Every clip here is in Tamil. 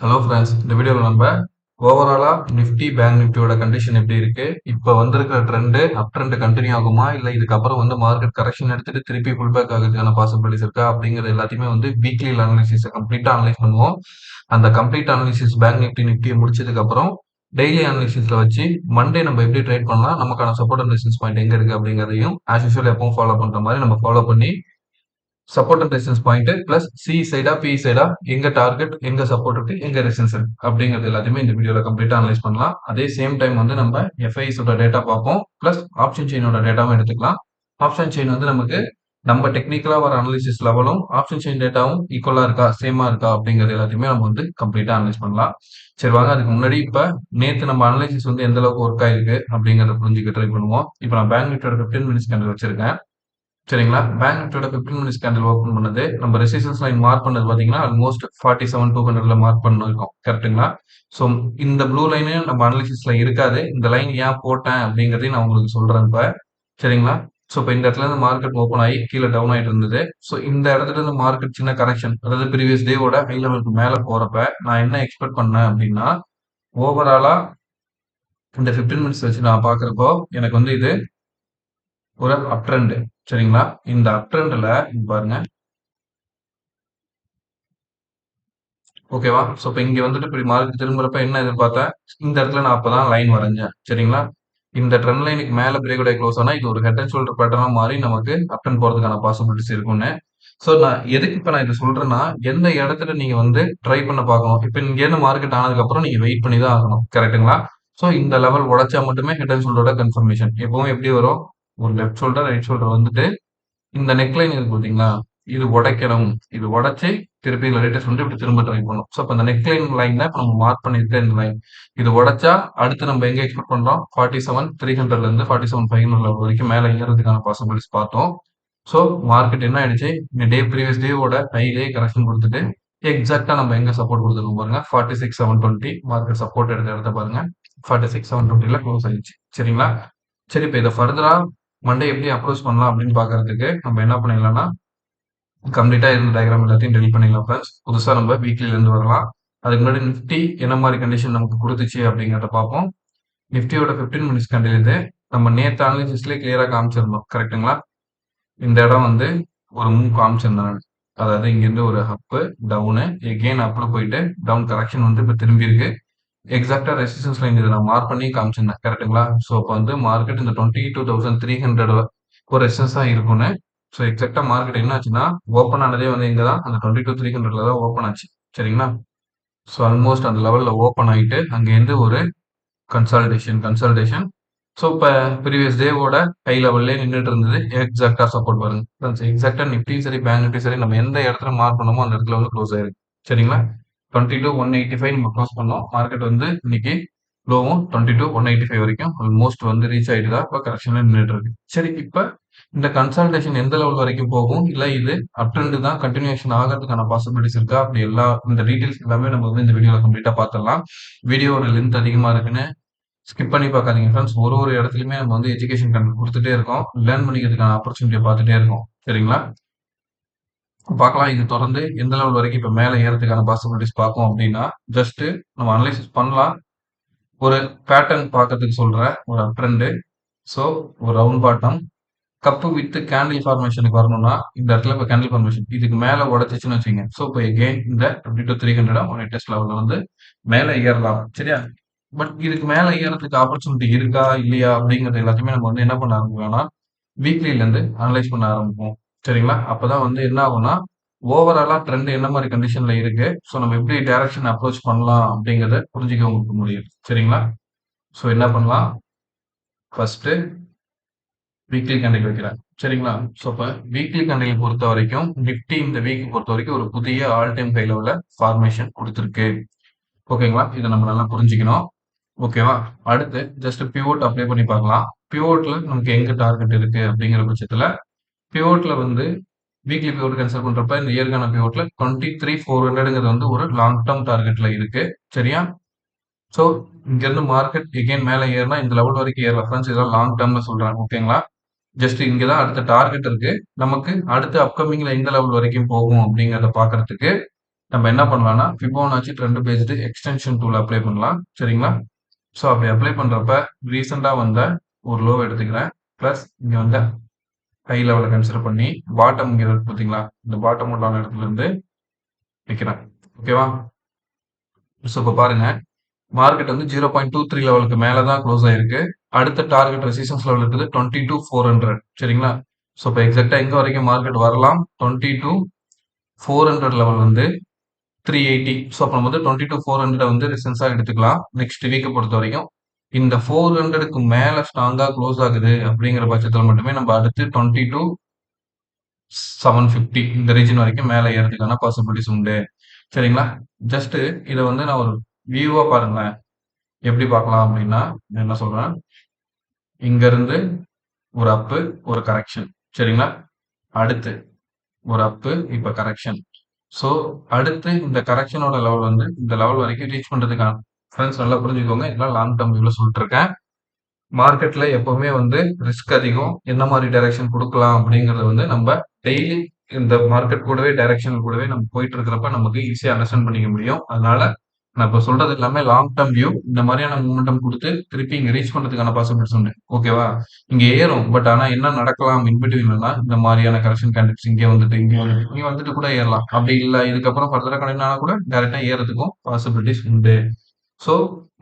ஹலோ ஃப்ரெண்ட்ஸ், இந்த வீடியோவில் நம்ம ஓவராலா நிஃப்டி பேங்க் நிஃப்டியோட கண்டிஷன் எப்படி இருக்கு, இப்போ வந்திருக்கிற ட்ரெண்டு அப் ட்ரெண்ட் கண்டினியூ ஆகுமா, இல்லை இதுக்கப்புறம் மார்க்கெட் கரெக்ஷன் எடுத்துட்டு திருப்பி புல் பேக் ஆகிறதுக்கான பாசிபிலிட்டிஸ் இருக்கா அப்படிங்கிறது எல்லாத்தையுமே வீக்லி அனாலிசிஸை கம்ப்ளீட்டாக அனலைஸ் பண்ணுவோம். அந்த கம்ப்ளீட் அனாலிசிஸ் பேங்க் நிஃப்டி நிஃப்டியை முடிச்சதுக்கு அப்புறம் டெய்லி அனாலிசிஸ்ல வச்சு மண்டே நம்ம எப்படி ட்ரேட் பண்ணலாம், நமக்கான சப்போர்ட் அண்ட் ரெசிஸ்டன்ஸ் பாயிண்ட் எங்க இருக்கு அப்படிங்கிறதையும் ஆஸ் யூஷுவல் எப்பவும் ஃபாலோ பண்ற மாதிரி நம்ம ஃபாலோ பண்ணி support and resistance point plus C சைடா பி சைடா எங்க டார்கெட் எங்க சப்போர்ட் இருக்கு எங்க ரெசிஸ்டன்ஸ் இருக்கு அப்படிங்கிறது எல்லாத்தையுமே இந்த வீடியோல கம்ப்ளீட்டா அனலைஸ் பண்ணலாம். அதே சேம் டைம் நம்ம எஃப்ஐஸோட டேட்டா பார்ப்போம், பிளஸ் ஆப்ஷன் செயினோட டேட்டாவும் எடுத்துக்கலாம். ஆப்ஷன் செயின் நமக்கு நம்ம டெக்னிக்கலா வர அனாலிசிஸ் லெவலும் ஆப்ஷன் செயின் டேட்டாவும் ஈக்குவலா இருக்கா சேமா இருக்கா அப்படிங்கிறது எல்லாத்தையுமே நம்ம கம்ப்ளீட்டா அனலைஸ் பண்ணலாம். சரி வாங்க, அதுக்கு முன்னாடி இப்ப நேத்து நம்ம அனாலிசிஸ் எந்த அளவுக்கு ஒர்க் ஆயிருக்கு அப்படிங்கறத புரிஞ்சுக்க ட்ரை பண்ணுவோம். இப்ப நான் பேங்க் நிஃப்டியோட 15 மினிட்ஸ் கேண்டில் வச்சிருக்கேன். சரிங்களா, பேங்க் நிஃப்டியோட 15 மினிட்ஸ் கேண்டில் ஓப்பன் பண்ணது நம்ம ரெசிஸ்டன்ஸ் லைன் மார்க் பண்ணது பாத்தீங்கன்னா ஆல்மோஸ்ட் 47,200ல மார்க் பண்ணிருக்கோம். கரெக்ட்டுங்களா? ஸோ இந்த ப்ளூ லைனு நம்ம அனாலிசிஸ்ல இருக்காது. இந்த லைன் ஏன் போட்டேன் அப்படிங்கறதையும் நான் உங்களுக்கு சொல்றேன் இப்ப. சரிங்களா? ஸோ இப்போ இந்த இடத்துல இருந்து மார்க்கெட் ஓப்பன் ஆகி கீழே டவுன் ஆயிட்டு இருந்தது. ஸோ இந்த இடத்துல இருந்து மார்க்கெட் சின்ன கரெக்ஷன், அதாவது ப்ரீவியஸ் டேவோட ஹை லெவலுக்கு மேல போறப்ப நான் என்ன எக்ஸ்பெக்ட் பண்ணேன் அப்படின்னா, ஓவராலா இந்த 15 மினிட்ஸ் வச்சு நான் பாக்குறப்போ எனக்கு இது ஒரு அப் ட்ரெண்ட். சரிங்களா, இந்த அப் ட்ரெண்ட்ல பாருங்க. ஓகேவா? ஸோ இப்போ இங்க இப்படி மார்க்கெட் திரும்புறப்ப என்ன எதிர்பார்த்தேன், இந்த இடத்துல நான் அப்பதான் லைன் வரைஞ்சேன். சரிங்களா, இந்த ட்ரெண்ட் லைனுக்கு மேல பிரேக் அவுட் க்ளோஸ் ஆனா இது ஒரு ஹெட் அண்ட் ஷோல்டர் பேட்டர்னா மாறி நமக்கு அப் ட்ரெண்ட் போறதுக்கான பாசிபிலிட்டிஸ் இருக்கும்னு. ஸோ நான் எதுக்கு இப்ப நான் இதை சொல்றேன்னா, எந்த இடத்துல நீங்க ட்ரை பண்ண பார்க்கணும். இப்ப இங்க இருந்து மார்க்கெட் ஆனதுக்கு அப்புறம் நீங்க வெயிட் பண்ணி தான் ஆகணும். கரெக்ட்டுங்களா? ஸோ இந்த லெவல் உடைச்சா மட்டுமே ஹெட் அண்ட் ஷோல்டரோட கன்ஃபர்மேஷன். எப்பவும் எப்படி வரும், ஒரு லெஃப்ட் ஷோல்டர் ரைட் ஷோல்டர் இந்த நெக்லைன் இருக்கு பாத்தீங்களா, இது உடைக்கணும். இது உடைச்சு திருப்பி லேட்டஸ்ட் இப்படி திரும்ப ட்ரை பண்ணும். ஸோ அப்ப அந்த நெக்லைன் லைன்ல இப்ப நம்ம மார்க் பண்ணிருக்க இந்த லைன் இது உடைச்சா அடுத்து நம்ம எங்க எக்ஸ்பெக்ட் பண்றோம், 47,300ல இருந்து 47,500 வரைக்கும் மேல ஏறதுக்கான பாசிபிலிட்டிஸ் பார்த்தோம். ஸோ மார்க்கெட் என்ன ஆயிடுச்சு, இந்த ப்ரீவியஸ் டேவோட ஹைலே கரெக்ஷன் கொடுத்துட்டு எக்ஸாக்டா நம்ம எங்க சப்போர்ட் கொடுத்துருக்கோம் பாருங்க, 46,720 மார்க்கெட் சப்போர்ட் எடுத்த இடத்த பாருங்க, 46,720ல க்ளோஸ் ஆயிடுச்சு. சரிங்களா, சரி இப்ப இதை ஃபர்தரா மண்டே எப்படி அப்ரோச் பண்ணலாம் அப்படின்னு பாக்குறதுக்கு நம்ம என்ன பண்ணிடலாம்னா, கம்ப்ளீட்டா இருந்த டயக்ராம் எல்லாத்தையும் டெலிட் பண்ணிடலாம் ஃப்ரெண்ட்ஸ். புதுசா நம்ம வீக்லில இருந்து வரலாம். அதுக்கு முன்னாடி நிஃப்டி என்ன மாதிரி கண்டிஷன் நமக்கு கொடுத்துச்சு அப்படிங்கிறத பார்ப்போம். நிஃப்டியோட 15 மினிட்ஸ் கண்டில் இது நம்ம நேற்று அனாலிசிஸ்லேயே கிளியரா காமிச்சிருந்தோம். கரெக்ட்டுங்களா, இந்த இடம் ஒரு மூவ் காமிச்சிருந்தேன். அதாவது இங்கிருந்து ஒரு அப் டவுனு எகெயின் அப்ல போயிட்டு டவுன் கரெக்ஷன் இப்ப திரும்பி இருக்கு. எக்ஸாக்டா ரெசிஸ்டன்ஸ் லைன் இதை நான் மார்க் பண்ணி காமிச்சிருந்தேன். கரெக்ட்டுங்களா, ஸோ அப்போ மார்க்கெட் இந்த 22,300 ஒரு ரெசிஸ்டன்ஸா இருக்கும்னு. ஸோ எக்ஸாக்டா மார்க்கெட் என்ன ஆச்சுன்னா, ஓப்பன் ஆனதே இங்க தான் அந்த 22,300ல தான் ஓப்பன் ஆச்சு. சரிங்களா, ஸோ ஆல்மோஸ்ட் அந்த லெவல்ல ஓப்பன் ஆயிட்டு அங்கேருந்து ஒரு கன்சால்டேஷன். ஸோ இப்போ ப்ரீவியஸ் டேவோட ஹை லெவல்லே நின்றுட்டு இருந்தது. எக்ஸாக்டா சப்போர்ட் பாருங்க, எக்ஸாக்டா நிஃப்டியும் சரி பேங்க் நிஃப்டியும் சரி நம்ம எந்த இடத்துல மார்க் பண்ணோமோ அந்த இடத்துல க்ளோஸ் ஆயிருக்கு. சரிங்களா, 22,185 நம்ம க்ளோஸ் பண்ணோம். மார்க்கெட் இன்னைக்கு லோவும் 22,185 வரைக்கும் ஆல்மோஸ்ட் ரீச் ஆயிட்டு தான் இப்போ கரெக்ஷன்ல நின்றுட்டு இருக்கு. சரி, இப்ப இந்த கன்சல்டேஷன் எந்த லெவல் வரைக்கும் போகும், இல்ல இது அப் ட்ரெண்ட் தான் கண்டினியூஷன் ஆகிறதுக்கான பாசிபிலிட்டிஸ் இருக்கா, அப்படி எல்லா இந்த டீடைல்ஸ் எல்லாமே நம்ம இந்த வீடியோல கம்ப்ளீட்டா பார்த்துடலாம். வீடியோட லென்த் அதிகமா இருக்குன்னு ஸ்கிப் பண்ணி பார்க்காதீங்க ஃப்ரெண்ட்ஸ். ஒரு இடத்துலயுமே நம்ம எஜுகேஷன் கண்டென்ட் கொடுத்துட்டே இருக்கோம், லேர்ன் பண்ணிக்கிறதுக்கான ஆப்பர்ச்சுனிட்டியை பார்த்துட்டே இருக்கோம். சரிங்களா, பார்க்கலாம் இது தொடர்ந்து எந்த லெவல் வரைக்கும் இப்ப மேல ஏறதுக்கான பாசிபிலிட்டிஸ் பார்க்கும் அப்படின்னா, ஜஸ்ட் நம்ம அனலைசிஸ் பண்ணலாம். ஒரு பேட்டர்ன் பார்க்கறதுக்கு சொல்றேன், ஒரு அப் ட்ரெண்ட். ஸோ ஒரு round bottom cup with candle ஃபார்மேஷனுக்கு வரணும்னா இந்த இடத்துல இப்போ கேண்டில் ஃபார்மேஷன் இதுக்கு மேல உடச்சிச்சுன்னு வச்சுங்க. ஸோ இப்போ எகெயின் இந்த 22,300 ஒரு டெஸ்ட் லெவல்ல மேல ஏறலாம். சரியா, பட் இதுக்கு மேல ஏறதுக்கு ஆப்பர்ச்சுனிட்டி இருக்கா இல்லையா அப்படிங்கிறது எல்லாத்தையுமே நம்ம என்ன பண்ண ஆரம்பிக்கலாம்னா, வீக்லில இருந்து அனலைஸ் பண்ண ஆரம்பிப்போம். சரிங்களா, அப்பதான் என்ன ஆகும்னா, ஓவராலா ட்ரெண்ட் என்ன மாதிரி கண்டிஷன்ல இருக்கு, ஸோ நம்ம எப்படி டைரக்ஷன் அப்ரோச் பண்ணலாம் அப்படிங்கறத புரிஞ்சுக்க உங்களுக்கு முடியும். சரிங்களா, ஸோ என்ன பண்ணலாம், ஃபர்ஸ்ட் வீக்லி கேண்டில் வைக்கிறேன். சரிங்களா, ஸோ இப்போ வீக்லி கேண்டில் பொறுத்த வரைக்கும் நிஃப்டி இந்த வீக் பொறுத்த வரைக்கும் ஒரு புதிய ஆல் டைம் ஹை லெவல்ல ஃபார்மேஷன் கொடுத்துருக்கு. ஓகேங்களா, இதை நம்ம நல்லா புரிஞ்சுக்கணும். ஓகேவா, அடுத்து ஜஸ்ட் பிவோட் அப்ளை பண்ணி பார்க்கலாம். பிவோட்ல நமக்கு எங்க டார்கெட் இருக்கு அப்படிங்கிற பட்சத்துல பிவோட்ல வீக்லி பிவோட் கன்சிடர் பண்றப்ப இந்த இயர்க்கான பிவோட்ல 23,400ங்கிறது ஒரு லாங் டேர்ம் டார்கெட்ல இருக்கு. சரியா, ஸோ இங்க இருந்து மார்க்கெட் எகைன் மேல ஏறினா இந்த லெவல் வரைக்கும் ஏறலாம் ஃப்ரெண்ட்ஸ், இதெல்லாம் லாங் டேர்ம்ல சொல்றேன். ஓகேங்களா, ஜஸ்ட் இங்கதான் அடுத்த டார்கெட் இருக்கு நமக்கு. அடுத்த அப்கமிங்ல எந்த லெவல் வரைக்கும் போகும் அப்படிங்கறத பாக்குறதுக்கு நம்ம என்ன பண்ணலாம்னா Fibonacci trend based extension tool apply பண்ணலாம். சரிங்களா? ஸோ அப்படி அப்ளை பண்றப்ப ரீசெண்டா வந்த ஒரு லோ எடுத்துக்கிறேன். பிளஸ் இங்க வந்த ஹை லெவல கன்சிடர் பண்ணி பாட்டம் இங்க இருக்கு பார்த்தீங்களா? இந்த பாட்டம் உண்டான இடத்துல இருந்து வைக்கிறேன். ஓகேவா? ஸோ இப்போ பாருங்க மார்க்கெட் வந்து 0.23 லெவலுக்கு மேல தான் க்ளோஸ் ஆயிருக்கு. அடுத்த டார்கெட் ரெசிஸ்டன்ஸ் லெவல் இருக்குது 22,400. சரிங்களா? ஸோ இப்போ எக்ஸாக்ட்டா எங்க வரைக்கும் மார்க்கெட் வரலாம்? 22,400 லெவல் வந்து 380. ஸோ அப்ப நம்ம வந்து 22,400 வந்து ரெசிஸ்டன்ஸா எடுத்துக்கலாம். நெக்ஸ்ட் வீக்க பொறுத்த வரைக்கும். இந்த 400க்கு மேல ஸ்ட்ராங்கா க்ளோஸ் ஆகுது அப்படிங்கிற பட்சத்துல மட்டுமே நம்ம அடுத்து 22,750 இந்த ரீஜன் வரைக்கும் மேல ஏறதுக்கான பாசிபிலிட்டிஸ் உண்டு. சரிங்களா? ஜஸ்ட் இத வந்து நான் ஒரு வியூவா பாருங்களேன். எப்படி பார்க்கலாம் அப்படின்னா, நான் என்ன சொல்றேன், இங்க இருந்து ஒரு அப்பு, ஒரு கரெக்ஷன். சரிங்களா? அடுத்து ஒரு அப்பு, இப்ப கரெக்ஷன். ஸோ அடுத்து இந்த கரெக்ஷனோட லெவல் வந்து இந்த லெவல் வரைக்கும் ரீச் பண்றதுக்கான ஃப்ரெண்ட்ஸ் நல்லா புரிஞ்சுக்கோங்க. இதெல்லாம் லாங் டர்ம் வியூல சொல்லிட்டு இருக்கேன். மார்க்கெட்ல எப்பவுமே வந்து ரிஸ்க் அதிகம். என்ன மாதிரி டைரக்ஷன் குடுக்கலாம் அப்படிங்கிறத வந்து நம்ம டெய்லி இந்த மார்க்கெட் கூடவே டைரக்ஷன் கூடவே நம்ம போயிட்டு இருக்கிறப்ப நமக்கு ஈஸியா அண்டர்ஸ்டாண்ட் பண்ணிக்க முடியும். அதனால நான் இப்ப சொல்றது எல்லாமே லாங் டர்ம் வியூ. இந்த மாதிரியான மூமெண்டம் குடுத்து திருப்பி இங்க ரீச் பண்றதுக்கான பாசிபிலிட்டிஸ் உண்டு. ஓகேவா? இங்க ஏறும். பட் ஆனா என்ன நடக்கலாம் இன் பிட்வீன்லனா இந்த மாதிரியான கரெக்ஷன் கேண்டில்ஸ் இங்க வந்துட்டு கூட ஏறலாம். அப்படி இல்ல இதுக்கப்புறம் ஃபர்தரா கண்டினியூ ஆனா கூட டைரக்ட்டா ஏறதுக்கும் பாசிபிலிட்டிஸ் உண்டு. ஸோ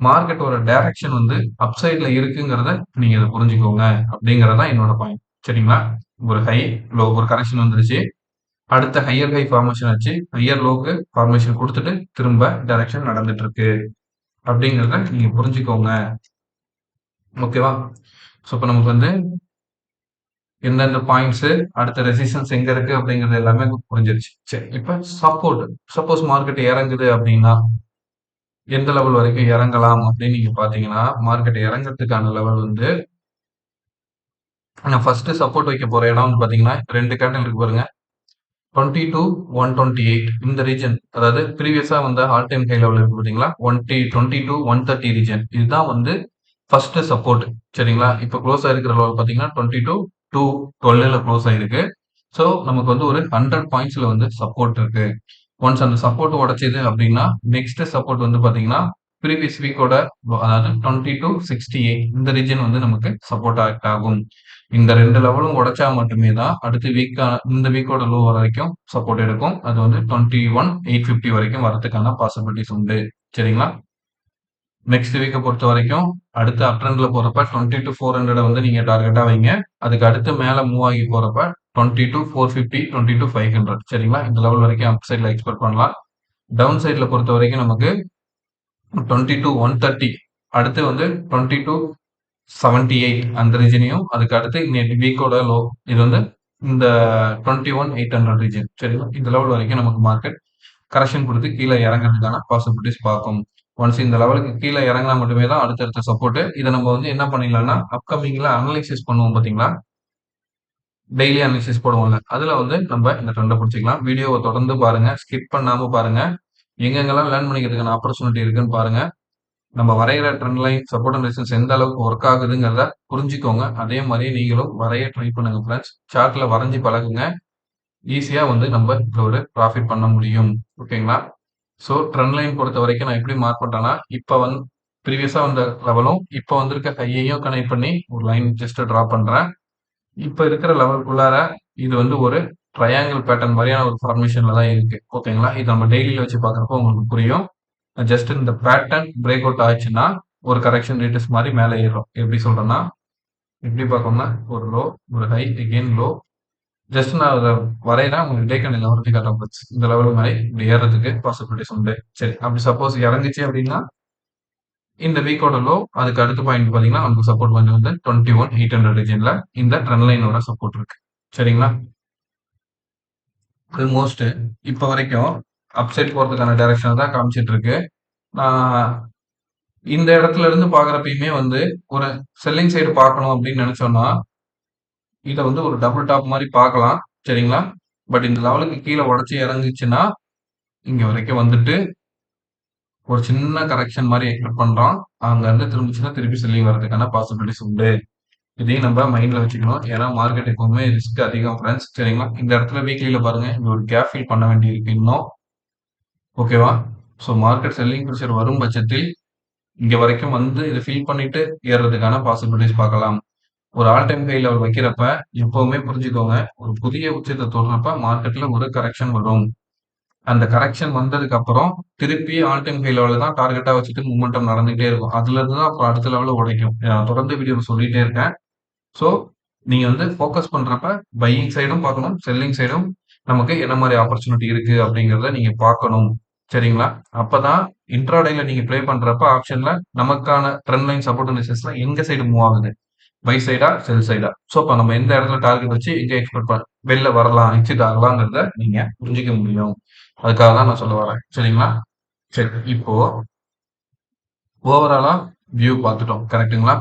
மார்க்கெட்டோட டைரக்ஷன் வந்து அப் சைட்ல இருக்குங்கிறத நீங்க இத புரிஞ்சுக்கோங்க அப்படிங்கிறது தான் என்னோட பாயிண்ட். சரிங்களா? ஒரு ஹை, லோ ஒரு கரெக்ஷன் வந்துருச்சு. அடுத்த ஹையர் ஹை ஃபார்மேஷன் ஆச்சு. ஹையர் லோக்கு ஃபார்மேஷன் குடுத்துட்டு திரும்ப டைரக்ஷன் நடந்துட்டு இருக்கு. அப்படிங்கிறத நீங்க புரிஞ்சுக்கோங்க. ஓகேவா? ஸோ இப்ப நமக்கு வந்து எந்தெந்த பாயிண்ட்ஸ், அடுத்த ரெசிஸ்டன்ஸ் எங்க இருக்கு அப்படிங்கிறது எல்லாமே புரிஞ்சிருச்சு. சரி, இப்ப சப்போர்ட். சப்போஸ் மார்க்கெட் இறங்குது அப்படின்னா எந்த லெவல் வரைக்கும் இறங்கலாம் அப்படின்னு நீங்க பாத்தீங்கன்னா, மார்க்கெட் இறங்கறதுக்கான லெவல் வந்து நான் ஃபர்ஸ்ட் சப்போர்ட் வைக்க போற இடம் வந்து பாத்தீங்கன்னா, 2 கேண்டில் இருக்கு பாருங்க. 22,128 இந்த ரீஜன். அதாவது ப்ரீவியஸா வந்த ஆல் டைம் ஹை லெவல் இருக்கு பாத்தீங்களா? 22,130 ரீஜன். இதுதான் வந்து ஃபர்ஸ்ட் சப்போர்ட். சரிங்களா? இப்ப க்ளோஸ் ஆயிருக்கிற லெவல் பாத்தீங்கன்னா 22,212ல க்ளோஸ் ஆயிருக்கு. ஸோ நமக்கு வந்து ஒரு 100 பாயிண்ட்ஸ்ல வந்து சப்போர்ட் இருக்கு. ஒன்ஸ் அந்த சப்போர்ட் உடைச்சது அப்படின்னா நெக்ஸ்ட் சப்போர்ட் வந்து பாத்தீங்கன்னா ப்ரீவியஸ் வீக்கோட அதாவது 22,68 இந்த ரீஜன் வந்து நமக்கு சப்போர்ட் ஆக்ட் ஆகும். இந்த 2 லெவலும் உடைச்சா மட்டுமே தான் அடுத்த இந்த வீக்கோட லோ வரைக்கும் சப்போர்ட் எடுக்கும். அது வந்து 21,850 வரைக்கும் வரதுக்கான பாசிபிலிட்டிஸ் உண்டு. சரிங்களா? நெக்ஸ்ட் வீக்க பொறுத்த வரைக்கும் அடுத்து அப் ட்ரெண்ட்ல போறப்ப 22,400 வந்து நீங்க டார்கெட்டா வைங்க. அதுக்கு அடுத்து மேல மூவ் ஆகி போறப்ப 22,450, 22,500 சரிங்களா? இந்த லெவல் வரைக்கும் அப் சைட்ல எக்ஸ்பெக்ட் பண்ணலாம். டவுன் சைட்ல பொறுத்த வரைக்கும் நமக்கு 22,130 அடுத்து வந்து 22,78 அந்த ரீஜனையும் அதுக்கு அடுத்து நேற்று வீக்கோட லோ இது வந்து இந்த 21,800 ரீஜன் சரிங்களா? இந்த லெவல் வரைக்கும் நமக்கு மார்க்கெட் கரெக்ஷன் கொடுத்து கீழே இறங்குறதுக்கான பாசிபிலிட்டிஸ் பார்க்கும். ஒன்ஸ் இந்த லெவலுக்கு கீழே இறங்கினா மட்டுமே தான் அடுத்தடுத்த சப்போர்ட். இதை நம்ம வந்து என்ன பண்ணிடலாம்னா அப்கமிங்ல அனலைசிஸ் பண்ணுவோம் பாத்தீங்களா? டெய்லி அனலைசிஸ் போடுவோம்ல. அதுல வந்து நம்ம இந்த ட்ரெண்டை பிடிச்சிக்கலாம். வீடியோவை தொடர்ந்து பாருங்க. ஸ்கிப் பண்ணாம பாருங்க. எங்கெங்கெல்லாம் லேர்ன் பண்ணிக்கிறதுக்கான ஆப்பர்ச்சுனிட்டி இருக்குன்னு பாருங்க. நம்ம வரைகிற trend line, support and resistance எந்த அளவுக்கு ஒர்க் ஆகுதுங்கிறத புரிஞ்சுக்கோங்க. அதே மாதிரி நீங்களும் வரைய ட்ரை பண்ணுங்க ஃப்ரெண்ட்ஸ். சார்ட்ல வரைஞ்சு பழகுங்க. ஈஸியா வந்து நம்ம இதுல ஒரு ப்ராஃபிட் பண்ண முடியும். ஓகேங்களா? ஸோ ட்ரெண்ட் லைன் பொறுத்த வரைக்கும் நான் எப்படி மார்க் பண்றேன்னா, இப்ப வந்து ப்ரீவியஸா வந்த லெவலும், இப்ப வந்திருக்க ஹையையும் கனெக்ட் பண்ணி ஒரு லைன் ஜஸ்ட் டிரா பண்றேன். இப்ப இருக்கிற லெவலுக்குள்ளார இது வந்து ஒரு ட்ரையாங்கிள் பேட்டர்ன் மாதிரியான ஒரு ஃபார்மேஷன்ல தான் இருக்கு. ஓகேங்களா? இது நம்ம டெய்லியில வச்சு பார்க்குறப்போ உங்களுக்கு புரியும். ஜஸ்ட் இந்த பேட்டர்ன் பிரேக் அவுட் ஆச்சுன்னா ஒரு கரெக்ஷன் ரேட்டஸ் மாதிரி மேலே ஏறும். எப்படி சொல்றேன்னா, எப்படி பார்க்கணும்னா ஒரு லோ, ஒரு ஹை, அகெயின் லோ. ஜஸ்ட் நான் அதை வரையறேன். உங்களுக்கு டே கேண்டில் வரைக்கும் காட்டுறேன் ஃப்ரெண்ட்ஸ். இந்த லெவல் மாதிரி இப்படி ஏறதுக்கு பாசிபிலிட்டிஸ் உண்டு. சரி, அப்படி சப்போஸ் இறங்குச்சு அப்படின்னா இந்த வீக்கோட லோ அதுக்கு அடுத்த பாயிண்ட் பாத்தீங்கன்னா நமக்கு சப்போர்ட் பாயிண்ட் வந்து 21,800 ரீஜன்ல இந்த ட்ரெண்ட் லைனோட சப்போர்ட் இருக்கு. சரிங்களா? ஆல்மோஸ்ட் இப்ப வரைக்கும் அப்சைட் போறதுக்கான டைரக்ஷன் தான் காமிச்சிட்டு இருக்கு. நான் இந்த இடத்துல இருந்து பாக்குறப்பயுமே வந்து ஒரு செல்லிங் சைடு பார்க்கணும் அப்படின்னு நினைச்சோம்னா இதை வந்து ஒரு டபுள் டாப் மாதிரி பார்க்கலாம். சரிங்களா? பட் இந்த லெவலுக்கு கீழே உடச்சி இறங்குச்சுன்னா இங்க வரைக்கும் வந்துட்டு ஒரு சின்ன கரெக்ஷன் மாதிரி எக்ஸ்பெக்ட் பண்றோம். அங்க இருந்து திரும்பிச்சுன்னா திருப்பி செல்லிங் வர்றதுக்கான பாசிபிலிட்டிஸ் உண்டு. இதையும் நம்ம மைண்ட்ல வச்சுக்கணும். ஏன்னா மார்க்கெட் எப்பவுமே ரிஸ்க் அதிகம் ஃப்ரெண்ட்ஸ். சரிங்களா? இந்த இடத்துல வீக்லியில பாருங்க இங்க ஒரு கேப் ஃபில் பண்ண வேண்டியிருக்கு இன்னும். ஓகேவா? ஸோ மார்க்கெட் செல்லிங் பிரஷர் வரும் பட்சத்தில் இங்க வரைக்கும் வந்து இத ஃபில் பண்ணிட்டு ஏறுறதுக்கான பாசிபிலிட்டீஸ் பார்க்கலாம். ஒரு ஆல் டைம் ஹை லெவல் வைக்கிறப்ப எப்பவுமே புரிஞ்சுக்கோங்க, ஒரு புதிய உச்சத்த தொடுறப்ப மார்க்கெட்ல ஒரு கரெக்ஷன் வரும். அந்த கரெக்ஷன் வந்ததுக்கு அப்புறம் திருப்பி ஆல் டைம் ஹை லெவல தான் டார்கெட்டா வச்சுட்டு மூவ்மெண்டம் நடந்துகிட்டே இருக்கும். அதுலருந்து தான் அப்புறம் அடுத்த லெவல்ல உடைக்கும். நான் தொடர்ந்து வீடியோல சொல்லிட்டே இருக்கேன். ஸோ நீங்க வந்து ஃபோக்கஸ் பண்றப்ப பையிங் சைடும் பார்க்கணும், செல்லிங் சைடும் நமக்கு என்ன மாரி ஆப்பர்ச்சுனிட்டி இருக்கு அப்படிங்கிறத நீங்க பார்க்கணும். சரிங்களா? அப்பதான் இன்ட்ராடேல நீங்க ப்ளே பண்றப்ப ஆப்ஷன்ல நமக்கான ட்ரெண்ட் லைன் சப்போர்ட் அண்ட் ரெசிஸ்டன்ஸ்லாம் எங்க சைடு மூவ் ஆகுது? பை சைடா? செல் சைடா? ஸோ அப்ப நம்ம எந்த இடத்துல டார்கெட் வச்சு எங்க எக்ஸ்பெக்ட் வெளில வரலாம், எக்ஸிட் ஆகலாங்கிறத நீங்க புரிஞ்சுக்க முடியும். அதுக்காக தான் நான் சொல்ல வரேன். சரிங்களா? சரி. இப்போ ஓவராலா வியூ பார்த்துட்டோம். கரெக்ட்டுங்களா?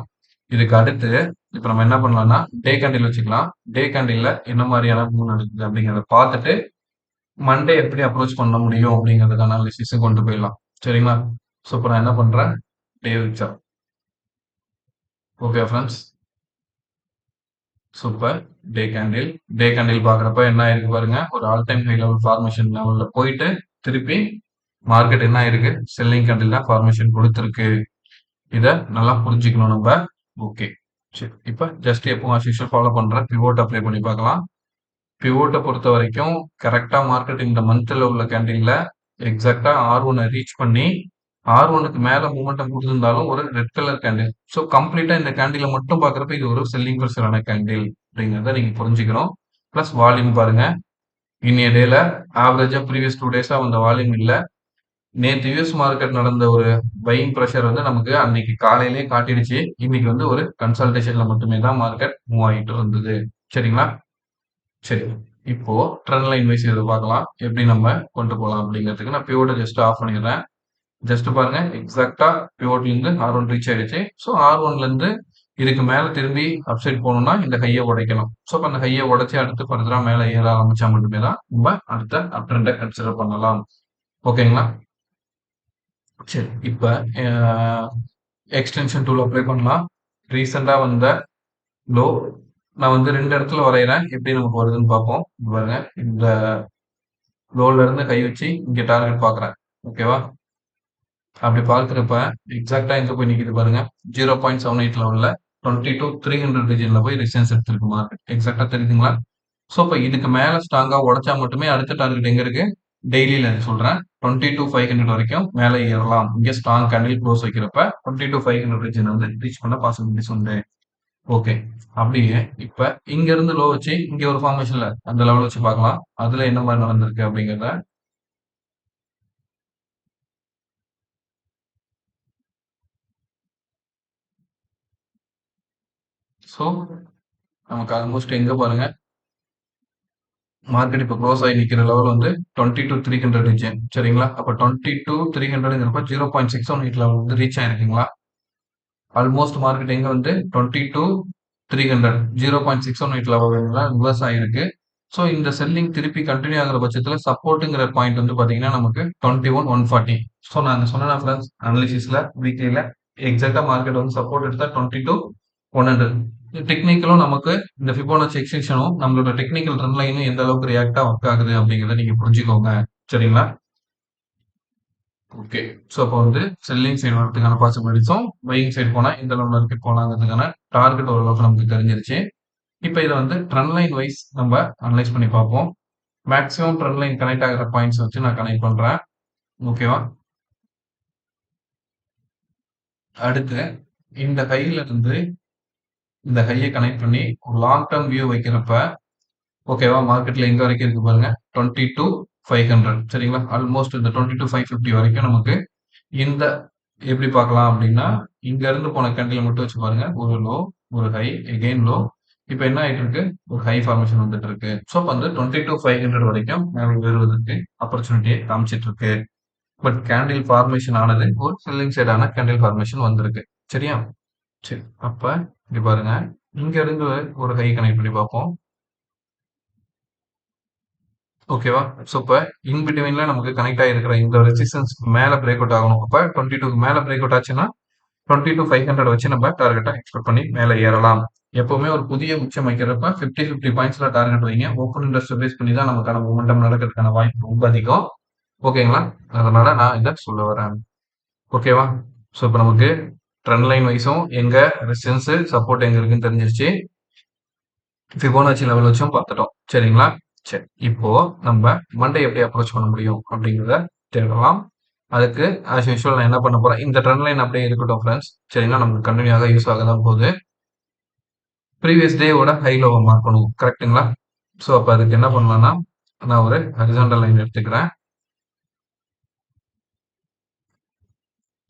இதுக்கு அடுத்து இப்ப நம்ம என்ன பண்ணலாம்னா, டே கேண்டில் வச்சுக்கலாம். டே கேண்டில்ல என்ன மாரியான மூவ் நடக்குது அப்படிங்கிறத பார்த்துட்டு, மண்டே எப்படி அப்ரோச் பண்ண முடியும் அப்படிங்கிறதுக்கான அனாலிசிஸ கொண்டு போயிடலாம். சரிங்களா? ஸோ இப்ப நான் என்ன பண்றேன், டே விச்சா. Okay friends. Super. Day candle. Day candle பார்க்குறப்ப என்ன ஆயிருக்கு பாருங்க. ஒரு all time high level formation லெவல்ல போயிட்டு, திருப்பி மார்க்கெட் என்ன ஆயிருக்கு? செல்லிங் கேண்டில் தான் ஃபார்மேஷன் குடுத்திருக்கு. இத நல்லா புரிஞ்சுக்கணும் நம்ப. ஓகே. சரி. இப்ப ஜஸ்ட் எப்பவும் ஆஸ் யூசுவல் ஃபாலோ பண்ற பிவோட் அப்ளை பண்ணி பார்க்கலாம். பிவோட்ட பொறுத்த வரைக்கும் கரெக்ட்டா மார்க்கெட் இந்த மந்த்ல உள்ள கேண்டில்ல எக்ஸாக்ட்டா R1 ரீச் பண்ணி R1க்கு மேல மூவ்மெண்டம் குடுத்திருந்தாலும் ஒரு ரெட் கலர் கேண்டில். ஸோ கம்ப்ளீட்டா இந்த கேண்டில மட்டும் பார்க்குறப்ப இது ஒரு செல்லிங் பிரஷரான கேண்டில் அப்படிங்கிறத நீங்க புரிஞ்சுக்கணும். பிளஸ் வால்யூம் பாருங்க. இன்னைய டேல ஆவரேஜா ப்ரீவியஸ் 2 டேஸா வந்த வால்யூம் இல்ல. நேத்து யுஎஸ் மார்க்கெட் நடந்த ஒரு பையிங் பிரஷர் வந்து நமக்கு அன்னைக்கு காலையிலேயே காட்டிடுச்சு. இன்னைக்கு வந்து ஒரு கன்சல்டேஷன்ல மட்டுமே தான் மார்க்கெட் மூவ் ஆகிட்டு இருந்தது. சரிங்களா? சரி. இப்போ ட்ரெண்ட் லைன் வைஸ் இத பார்க்கலாம். எப்படி நம்ம கொண்டு போலாம் அப்படிங்கிறதுக்கு நான் பிவோட்ட ஜஸ்ட் ஆஃப் பண்ணிடுறேன். ஜஸ்ட் பாருங்க எக்ஸாக்ட்டா பிவோட்ல இருந்து R1 ரீச் ஆயிடுச்சு. ஸோ R1ல இருந்து இதுக்கு மேல திரும்பி அப்சைட் போகணும்னா இந்த ஹைய உடைக்கணும். ஸோ அப்ப அந்த ஹைய உடைச்சு அடுத்து ஃபர்தரா மேல ஏற ஆரம்பிச்சா மட்டுமே தான் நம்ம அடுத்த அப் ட்ரெண்ட கன்சிடர் பண்ணலாம். ஓகேங்களா? சரி. இப்ப அ எக்ஸ்டென்ஷன் டூல் அப்ளை பண்ணலாம். ரீசென்ட்டா வந்த லோ நான் வந்து 2 இடத்துல வரையறேன். எப்படி நமக்கு வருதுன்னு பார்ப்போம். இங்க பாருங்க. இந்த லோல இருந்து கை வச்சு இங்க டார்கெட் பார்க்குறேன். ஓகேவா? அப்படி பார்க்கிறப்ப எக்ஸாக்ட்டா எங்க போய் நிக்குது பாருங்க. 0.78 லெவல்ல 22,300 ரீஜியன்ல போய் ரெசிஸ்டன்ஸ் எடுத்திருக்கு மார்க்கெட். எக்ஸாக்ட்டா தெரியுதுங்களா? ஸோ அப்ப இதுக்கு மேல ஸ்ட்ராங்கா உடைச்சா மட்டுமே அடுத்த டார்கெட் எங்க இருக்கு? டெய்லில சொல்றேன். 22,500 வரைக்கும் மேல ஏறலாம். இங்க ஸ்ட்ராங் கேண்டில் க்ளோஸ் வைக்கிறப்ப 22,500 ரீஜியன் வந்து ரீச் பண்ண பாசிபிலிட்டிஸ் உண்டு. ஓகே. அப்படியே இப்ப இங்க இருந்து லோ வச்சு இங்க ஒரு ஃபார்மேஷன்ல அந்த லெவல் வச்சு பார்க்கலாம். அதுல என்ன மாரி நடந்திருக்கு அப்படிங்கிறத. ஸோ நமக்கு ஆல்மோஸ்ட் எங்க பாருங்க மார்க்கெட் இப்ப க்ளோஸ் ஆகி நிக்கிற லெவல் வந்து 22,300 ரீஜன். சரிங்களா? அப்ப 22,300ங்கிறப்ப 0.618 லெவல் வந்து ரீச் ஆயிருக்குங்களா? ஆல்மோஸ்ட் மார்க்கெட் எங்க வந்து 22,300 0.618 லெவல்ல ரிவர்ஸ் ஆயிருக்கு. ஸோ இந்த செல்லிங் திருப்பி கன்டின்யூ ஆகுற பட்சத்துல சப்போர்ட்ங்கிற பாயிண்ட் வந்து பாத்தீங்கன்னா நமக்கு 21,140. ஸோ நான் சொன்னேன் ஃப்ரெண்ட்ஸ் அனாலிசிஸ்ல வீக்லில எக்ஸாக்டா மார்க்கெட் வந்து சப்போர்ட் எடுத்தா 22,100. டெக்னிக்கலும் நமக்கு இந்த ஃபிபோனச்சி எக்ஸ்டென்ஷனும் நம்மளோட டெக்னிக்கல் ட்ரெண்ட் லைனும் எந்த அளவுக்கு ரியாக்டா ஒர்க் ஆகுது அப்படிங்கிறத நீங்க புரிஞ்சுக்கோங்க. சரிங்களா? ஓகே. ஸோ அப்போ வந்து செல்லிங் சைடு வரதுக்கான பாசிபிலிட்டிஸும், பையிங் சைடு போனா எந்த லெவல் வரைக்கும் போலாங்கிறதுக்கான டார்கெட் ஓரளவுக்கு நமக்கு தெரிஞ்சிருச்சு. இப்ப இத வந்து ட்ரெண்ட் லைன் வைஸ் நம்ம அனலைஸ் பண்ணி பார்ப்போம். மேக்ஸிமம் ட்ரெண்ட் லைன் கனெக்ட் ஆகுற பாயிண்ட்ஸ் வச்சு நான் கனெக்ட் பண்றேன். ஓகேவா? அடுத்து இந்த ஹைல இருந்து இந்த ஹைய கனெக்ட் பண்ணி ஒரு லாங் டெர்ம் வியூ வைக்கிறப்ப ஓகேவா? மார்க்கெட்ல எங்க வரைக்கும் இருக்கு பாருங்க. 22,500 சரிங்களா? ஆல்மோஸ்ட் இந்த 22,550 வரைக்கும் நமக்கு இந்த எப்படி பார்க்கலாம் அப்படின்னா, இங்க இருந்து போன கேண்டில மட்டும் வச்சு பாருங்க. ஒரு லோ, ஒரு ஹை, எகெயின் லோ. இப்ப என்ன ஆயிட்டு இருக்கு? ஒரு ஹை ஃபார்மேஷன் வந்துட்டு இருக்கு. ஸோ அப்ப வந்து 22,500 வரைக்கும் மேல ஏறுவதற்கு ஆப்பர்ச்சுனிட்டிய காமிச்சிட்டு இருக்கு. பட் கேண்டில் ஃபார்மேஷன் ஆனது ஒரு செல்லிங் சைடான கேண்டில் ஃபார்மேஷன் வந்திருக்கு. சரியா? சரி. அப்ப இங்க பாருங்க. இங்க இருந்து ஒரு ஹை கனெக்ட் பண்ணி பார்ப்போம். ஓகேவா? ஸோ இப்ப இன் பிட்வீன்ல நமக்கு கனெக்ட் ஆகியிருக்கிற இந்த ரெசிஸ்டன்ஸ் மேல பிரேக் அவுட் ஆகணும். அப்ப 22க்கு மேல பிரேக் அவுட் ஆச்சுன்னா 22,500 வச்சு நம்ம டார்கெட்டை எக்ஸ்பெக்ட் பண்ணி மேல ஏறலாம். எப்பவுமே ஒரு புதிய உச்சம் வைக்கிறப்ப 50 பாயிண்ட்ஸ்ல டார்கெட் வைங்க. ஓப்பன் இன்ட்ரெஸ்ட் பேஸ் பண்ணி தான் நமக்கான மொமெண்டம் நடக்கிறதுக்கான வாய்ப்பு ரொம்ப அதிகம். ஓகேங்களா? அதனால நான் இத சொல்ல வரேன். ஓகேவா? ஸோ இப்ப நமக்கு ட்ரெண்ட் லைன் வைஸும் எங்க ரெசிஸ்டன்ஸ், சப்போர்ட் எங்க இருக்குன்னு தெரிஞ்சிருச்சு. ஃபிபோனாச்சி லெவல் வச்சும் பார்த்துட்டோம். சரிங்களா? சரி. இப்போ நம்ம மண்டே எப்படி அப்ரோச் பண்ண முடியும் அப்படிங்கிறத தேடலாம். அதுக்கு ஆஸ் யூசுவல் நான் என்ன பண்ண போறேன், இந்த ட்ரெண்ட் லைன் அப்படியே இருக்கட்டும் ஃபிரெண்ட்ஸ். சரிங்களா? நமக்கு கன்டினியூ ஆக யூஸ் ஆக தான் போகுது. ப்ரீவியஸ் டேவோட ஹை லோவ மார்க் பண்ணுவோம். கரெக்ட்டுங்களா? ஸோ அப்ப அதுக்கு என்ன பண்ணலாம்னா, நான் ஒரு ஹரிசாண்டல் லைன் எடுத்துக்கிறேன்.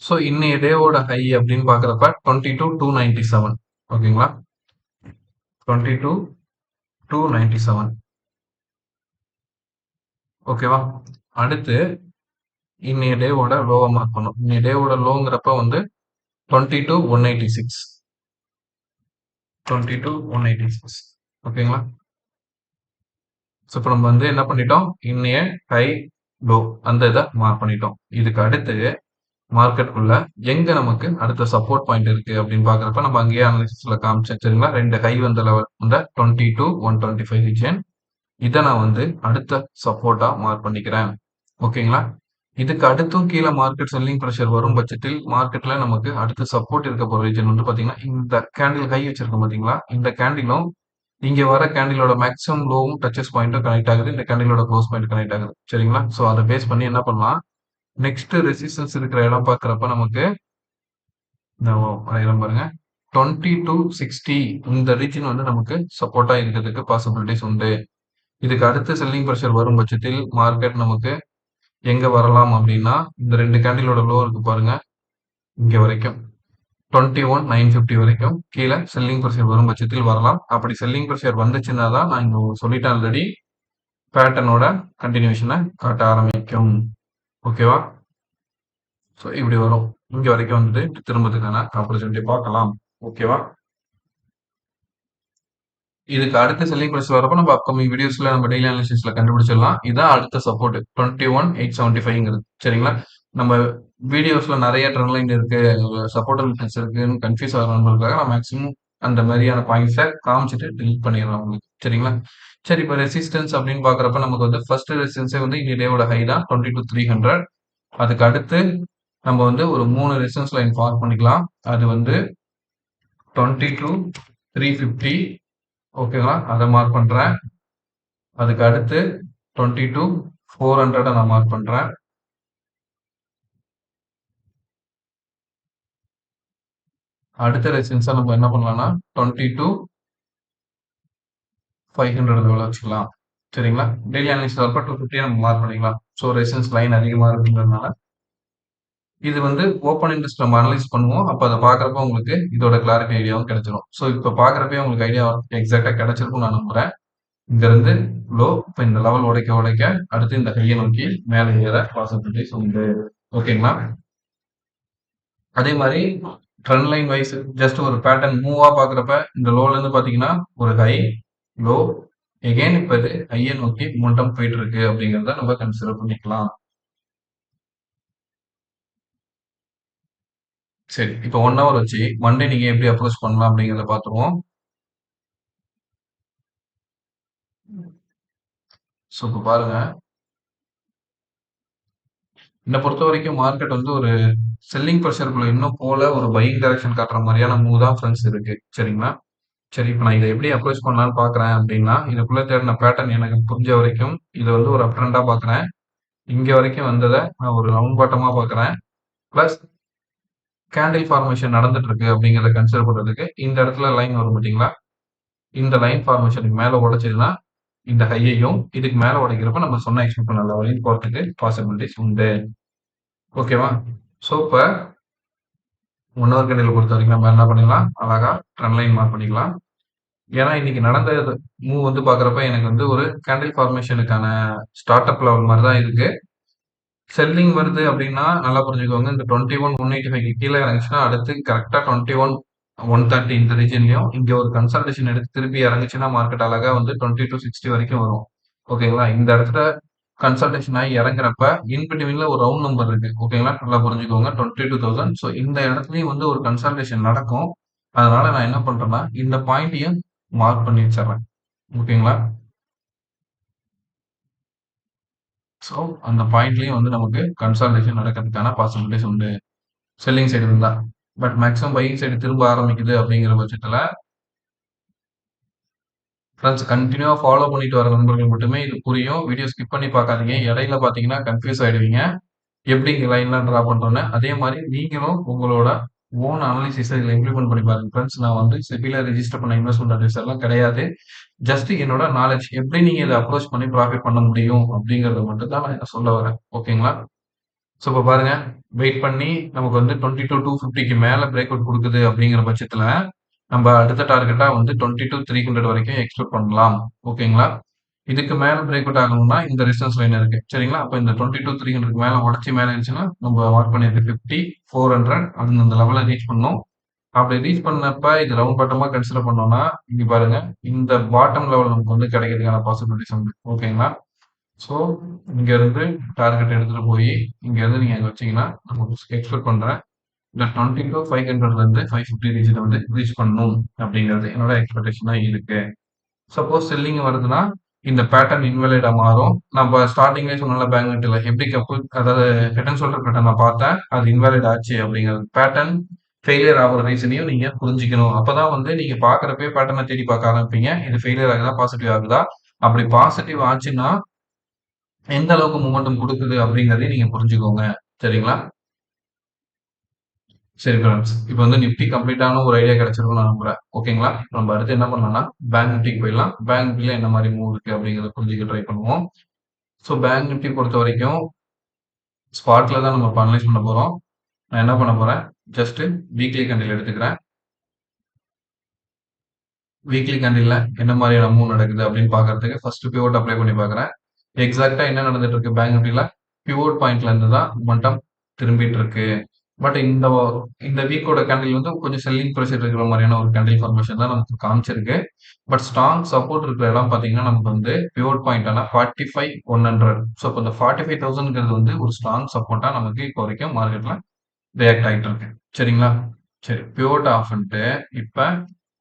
ஸோ இன்னைய டேவோட ஹை அப்படின்னு பார்க்குறப்ப 22,297 ஓகேங்களா? 22,297 ஓகேவா? அடுத்து இன்னைய டேவோட லோவ மார்க் பண்ணும். இன்னைய டேவோட லோங்கிறப்ப வந்து 22,186 22,186 ஓகேங்களா? ஸோ இப்போ நம்ம வந்து என்ன பண்ணிட்டோம், இன்னைய ஹை லோ அந்த இதை மார்க் பண்ணிட்டோம். இதுக்கு அடுத்து மார்க்கெட்டுக்குள்ள எங்க நமக்கு அடுத்த சப்போர்ட் பாயிண்ட் இருக்கு அப்படின்னு பாக்குறப்ப நம்ம அங்கேயே அனாலிசிஸ்ல காமிச்சேன். சரிங்களா? 2 ஹை வந்த லெவல் இந்த 22,125 ரீஜன். இதை நான் வந்து அடுத்த சப்போர்ட்டா மார்க் பண்ணிக்கிறேன். ஓகேங்களா? இதுக்கு அடுத்தும் கீழே மார்க்கெட் செல்லிங் ப்ரெஷர் வரும் பட்சத்தில் மார்க்கெட்ல நமக்கு அடுத்த சப்போர்ட் இருக்க போற ரீஜன் வந்து பாத்தீங்கன்னா இந்த கேண்டில் ஹை வச்சிருக்கோம் பாத்தீங்களா? இந்த கேண்டிலும் இங்க வர கேண்டிலோட மேக்ஸிமம் லோவும் டச்சஸ் பாயிண்ட்டும் கனெக்ட் ஆகுது. இந்த கேண்டிலோட க்ளோஸ் பாயிண்ட் கனெக்ட் ஆகுது. சரிங்களா? ஸோ அதை பேஸ் பண்ணி என்ன பண்ணலாம், நெக்ஸ்ட் ரெசிஸ்டன்ஸ் இருக்கிற இடம் பார்க்குறப்ப நமக்கு இந்த வரைகிறேன் பாருங்க 2260 இந்த ரீஜன் வந்து நமக்கு சப்போர்ட்டா இருக்கிறதுக்கு பாசிபிலிட்டிஸ் உண்டு. இதுக்கு அடுத்து செல்லிங் ப்ரெஷர் வரும் பட்சத்தில் மார்க்கெட் நமக்கு எங்க வரலாம் அப்படின்னா இந்த ரெண்டு கேண்டிலோட லோ இருக்கு பாருங்க இங்க வரைக்கும் 21,950 வரைக்கும் கீழே செல்லிங் ப்ரெஷர் வரும் பட்சத்தில் வரலாம். அப்படி செல்லிங் ப்ரெஷர் வந்துச்சுன்னா தான் நான் இங்க சொல்லிட்டேன் ஆல்ரெடி பேட்டர்னோட கண்டினியூஷனை காட்ட ஆரம்பிக்கும். ஓகேவா? ஸோ இப்படி வரும். இங்க வரைக்கும் வந்துட்டு திரும்பதுக்கான ஆப்பர்ச்சுனிட்டி பார்க்கலாம். ஓகேவா? இதுக்கு அடுத்த செல்லிங் ப்ரைஸ் வரப்போ நம்ம அப்கமிங் வீடியோஸ்ல நம்ம டெய்லி அனாலிசிஸ்ல கண்டுபிடிச்சிடலாம். இதான் அடுத்த சப்போர்ட் 21,875 சரிங்களா? நம்ம வீடியோஸ்ல நிறைய ட்ரெண்ட் லைன் இருக்கு, சப்போர்ட் ரெசிஸ்டன்ஸ் இருக்குன்னு கன்ஃபியூஸ் ஆகிறவங்களுக்காக நான் மேக்ஸிமம் அந்த மாதிரியான பாயிண்ட்ஸை காமிச்சிட்டு டிலீட் பண்ணிடுறேன் உங்களுக்கு. சரிங்களா? சரி இப்போ ரெசிஸ்டன்ஸ் அப்படின்னு பாக்குறப்ப நமக்கு வந்து ஃபர்ஸ்ட் ரெசிஸ்டன்ஸே வந்து இந்த டேவோட ஹை தான் 22,300. அதுக்கு அடுத்து நம்ம வந்து ஒரு 3 ரெசிஸ்டன்ஸ் லைன் ஃபார்ம் பண்ணிக்கலாம். அது வந்து 22,350 ஓகேங்களா? அதை மார்க் பண்றேன். அதுக்கு அடுத்து 22,400 நான் மார்க் பண்றேன். அடுத்த ரெசிஸ்டன்ஸா நம்ம என்ன பண்ணலாம்னா 22,500 லெவல் வச்சுக்கலாம். சரிங்களா? டெய்லி அனாலிசிஸ் வரப்ப 250 நம்ம மார்க் பண்ணிக்கலாம். ஸோ ரெசிஸ்டன்ஸ் லைன் அதிகமா இருக்குன்றதுனால இது வந்து ஓப்பன் இன்ட்ரெஸ்ட் நம்ம அனலைஸ் பண்ணுவோம். அப்போ அதை பார்க்குறப்ப உங்களுக்கு இதோட கிளாரிட்டி ஐடியாவும் கிடைச்சிடும். ஸோ இப்போ பார்க்குறப்பே உங்களுக்கு ஐடியா எக்ஸாக்டா கிடைச்சிருக்கும் நான் நம்புறேன். இங்க இருந்து லோ இப்போ இந்த லெவல் உடைக்க உடைக்க அடுத்து இந்த கையை நோக்கி மேலே ஏற பாசிபிலிட்டிஸ் உண்டு. ஓகேங்களா? அதே மாதிரி ட்ரெண்ட் லைன் வைஸ் ஜஸ்ட் ஒரு பேட்டர்ன் மூவா பாக்குறப்ப இந்த லோல இருந்து பாத்தீங்கன்னா ஒரு ஹை லோ எகைன் இப்ப இது ஹையை நோக்கி மொமெண்டம் போயிட்டு இருக்கு அப்படிங்கறத நம்ம கன்சிடர் பண்ணிக்கலாம். சரி இப்போ 1 ஹவர் வச்சு மண்டே நீங்க எப்படி அப்ரோச் பண்ணலாம் அப்படிங்கறத பாத்துருவோம். ஸோ இப்போ பாருங்க, என்னை பொறுத்த வரைக்கும் மார்க்கெட் வந்து ஒரு செல்லிங் ப்ரெஷருக்குள்ள இன்னும் போல ஒரு பையிங் டைரக்ஷன் காட்டுற மாதிரியான மூவ் தான் ஃப்ரெண்ட்ஸ் இருக்கு. சரிங்களா? சரி இப்போ நான் இதை எப்படி அப்ரோச் பண்ணலாம்னு பாக்குறேன் அப்படின்னா இதுக்குள்ள தேடின பேட்டர்ன் எனக்கு புரிஞ்ச வரைக்கும் இதை வந்து ஒரு அப் ட்ரெண்டா பாக்குறேன். இங்க வரைக்கும் வந்ததை நான் ஒரு ரவுண்ட் பாட்டமா பாக்குறேன். பிளஸ் கேண்டில் ஃபார்மேஷன் நடந்துட்டு இருக்கு அப்படிங்கிறத கன்சிடர் பண்றதுக்கு இந்த இடத்துல லைன் வரும் பார்த்தீங்களா? இந்த லைன் ஃபார்மேஷனுக்கு மேல உடைச்சதுன்னா இந்த ஹையையும் இதுக்கு மேல உடைக்கிறப்ப நம்ம சொன்ன எக்ஸ்பெக்ட் பண்ண லெவலையும் போறதுக்கு பாசிபிலிட்டிஸ் உண்டு. ஓகேவா? ஸோ இப்போ 1 ஹவர் கேண்டில் பொறுத்த வரைக்கும் நம்ம என்ன பண்ணிக்கலாம், அழகா ட்ரெண்ட் லைன் மார்க் பண்ணிக்கலாம். ஏன்னா இன்னைக்கு நடந்த மூவ் வந்து பாக்குறப்ப எனக்கு வந்து ஒரு கேண்டில் ஃபார்மேஷனுக்கான ஸ்டார்ட் அப் லெவல் மாதிரி தான் இருக்கு. செல்லிங் வருது அப்படின்னா நல்லா புரிஞ்சுக்கோங்க. இந்த 21,185 கீழே இறங்குச்சுன்னா அடுத்து கரெக்டா 21,130 இந்த ரீஜன்லயும் இங்க ஒரு கன்சல்டேஷன் எடுத்து திருப்பி இறங்குச்சுன்னா மார்க்கெட் அழகா வந்து 2260 வரைக்கும் வரும். ஓகேங்களா? இந்த இடத்துல கன்சல்டேஷன் ஆகி இறங்குறப்ப இன்பிட்வீன்ல ஒரு ரவுண்ட் நம்பர் இருக்கு. ஓகேங்களா? நல்லா புரிஞ்சுக்கோங்க 22,000. ஸோ இந்த இடத்துலயும் வந்து ஒரு கன்சல்டேஷன் நடக்கும். அதனால நான் என்ன பண்றேன்னா இந்த பாயிண்ட்டையும் மார்க் பண்ணி வச்சிடுறேன். ஓகேங்களா? ஸோ அந்த பாயிண்ட்லயும் வந்து நமக்கு கன்சாலிடேஷன் நடக்கிறதுக்கான பாசிபிலிட்டிஸ் உண்டு. செல்லிங் சைடு இருந்தா. பட் மேக்ஸிமம் பையிங் சைடு திரும்ப ஆரம்பிக்குது அப்படிங்கிற பட்சத்துல ஃப்ரெண்ட்ஸ் கன்டினியூவா ஃபாலோ பண்ணிட்டு வர நண்பர்கள் மட்டுமே இது புரியும். வீடியோ ஸ்கிப் பண்ணி பார்க்காதீங்க. இடையில பார்த்தீங்கன்னா கன்ஃப்யூஸ் ஆயிடுவீங்க. எப்படி இங்க லைன்லாம் டிரா பண்றோம்ன்னு. அதே மாரி நீங்களும் உங்களோட ஓன் அனாலிசிஸ இதுல இம்ப்ளிமெண்ட் பண்ணி பாருங்க ஃப்ரெண்ட்ஸ். நான் வந்து செபில ரெஜிஸ்டர் பண்ண இன்வெஸ்ட்மென்ட் அட்வைசர்லாம் கிடையாது. ஜஸ்ட் என்னோட நாலேட்ஜ் எப்படி நீங்க இத அப்ரோச் பண்ணி ப்ராஃபிட் பண்ண முடியும் அப்படிங்கிறத மட்டும் தான் நான் சொல்ல வரேன். ஓகேங்களா? ஸோ இப்ப பாருங்க, வெயிட் பண்ணி நமக்கு வந்து 22,250க்கு மேல பிரேக் அவுட் குடுக்குது அப்படிங்கிற பட்சத்துல, நம்ம அடுத்த டார்கெட்டா வந்து 22,300 வரைக்கும் எக்ஸ்பெக்ட் பண்ணலாம். ஓகேங்களா? இதுக்கு மேல பிரேக் அவுட் ஆகணும்னா இந்த ரெசிஸ்டன்ஸ் லைன் இருக்கு. சரிங்களா? அப்ப இந்த 22,300க்கு மேல உடைச்சு மேல இருந்துச்சுன்னா, நம்ம மார்க் பண்ணியிருக்க 50, 400 அந்த லெவல ரீச் பண்ணணும். அப்படி ரீச் பண்ணப்ப இது ரவுண்ட் பாட்டமா கன்சிடர் பண்ணோம்னா, இங்க பாருங்க, இந்த பாட்டம் லெவல் நமக்கு வந்து கிடைக்கிறதுக்கான பாசிபிலிட்டிஸ் உண்டு. ஓகேங்களா? ஸோ, இங்க இருந்து டார்கெட் எடுத்துட்டு போயி, இங்க இருந்து நீங்க அங்க வச்சீங்கன்னா, நான் எக்ஸ்பெக்ட் பண்றேன். இந்த 20,500ல இருந்து 550 ரீஜன வந்து ரீச் பண்ணணும் அப்படிங்கிறது என்னோட எக்ஸ்பெக்டேஷனா இருக்கு. சப்போஸ் செல்லிங் வருதுன்னா, இந்த பேட்டர்ன் இன்வாலிடா மாறும். நம்ம ஸ்டார்ட்டிங்லயே சொன்னோம்ல பேங்க் நிஃப்டில எப்படி அதாவது ஹெட் அண்ட் ஷோல்டர் பேட்டர்ன் நான் பார்த்தேன். அது இன்வாலிட் ஆச்சு அப்படிங்கிறது. பேட்டர்ன் ஃபெயிலியர் ஆகுற ரீசனையும் நீங்க புரிஞ்சுக்கணும். அப்பதான் வந்து நீங்க பார்க்கறப்பயே பேட்டர்ன தேடி பார்க்க ஆரம்பிப்பீங்க. இது ஃபெயிலியர் ஆகுதா? பாசிட்டிவ் ஆகுதா? அப்படி பாசிட்டிவ் ஆச்சுன்னா, எந்த அளவுக்கு மொமெண்டம் குடுக்குது அப்படிங்கிறதையும் நீங்க புரிஞ்சுக்கோங்க. சரிங்களா? சரி ஃபிரெண்ட்ஸ். இப்ப வந்து நிஃப்டி கம்ப்ளீட்டான ஒரு ஐடியா கிடைச்சிருக்கும்னு நான் நம்புறேன். ஓகேங்களா? நம்ம அடுத்து என்ன பண்ணலாம்னா, பேங்க் நிஃப்டிக்கு போயிடலாம். பேங்க் நிஃப்டில என்ன மாரி மூவ் இருக்கு அப்படிங்கிறத புரிஞ்சுக்க ட்ரை பண்ணுவோம். ஸோ பேங்க் நிஃப்டி பொறுத்தவரைக்கும், ஸ்பாட்ல தான் நம்ம இப்ப அனலைஸ் பண்ண போறோம். நான் என்ன பண்ண போறேன், ஜஸ்ட் வீக்லி கேண்டில் எடுத்துக்கிறேன். வீக்லி கேண்டில்ல என்ன மாதிரியான மூவ் நடக்குது அப்படின்னு பார்க்கறதுக்கு ஃபர்ஸ்ட் பிவோட் அப்ளை பண்ணி பார்க்குறேன். எக்ஸாக்ட்டா என்ன நடந்துட்டு இருக்கு பேங்க் நிஃப்டில, பிவோட் பாயிண்ட்ல இருந்து தான் மொமெண்டம் திரும்பிட்டு இருக்கு. பட் இந்த வீக்கோட கேண்டில் வந்து கொஞ்சம் செல்லிங் ப்ரெஷர் இருக்கிற மாதிரியான ஒரு கேண்டில் ஃபார்மேஷன் தான் நமக்கு காமிச்சிருக்கு. பட் ஸ்ட்ராங் சப்போர்ட் இருக்கிற இடம் பார்த்தீங்கன்னா, நமக்கு வந்து பிவோட் பாயிண்டான 45,100. ஸோ இப்போ இந்த 45,000ங்கிறது வந்து ஒரு ஸ்ட்ராங் சப்போர்ட்டா நமக்கு இப்போ வரைக்கும் மார்க்கெட்ல ரியாக்ட் ஆயிட்டு இருக்கு. சரிங்களா? சரி. பிவோட் ஆஃப் பண்ணிட்டு, இப்ப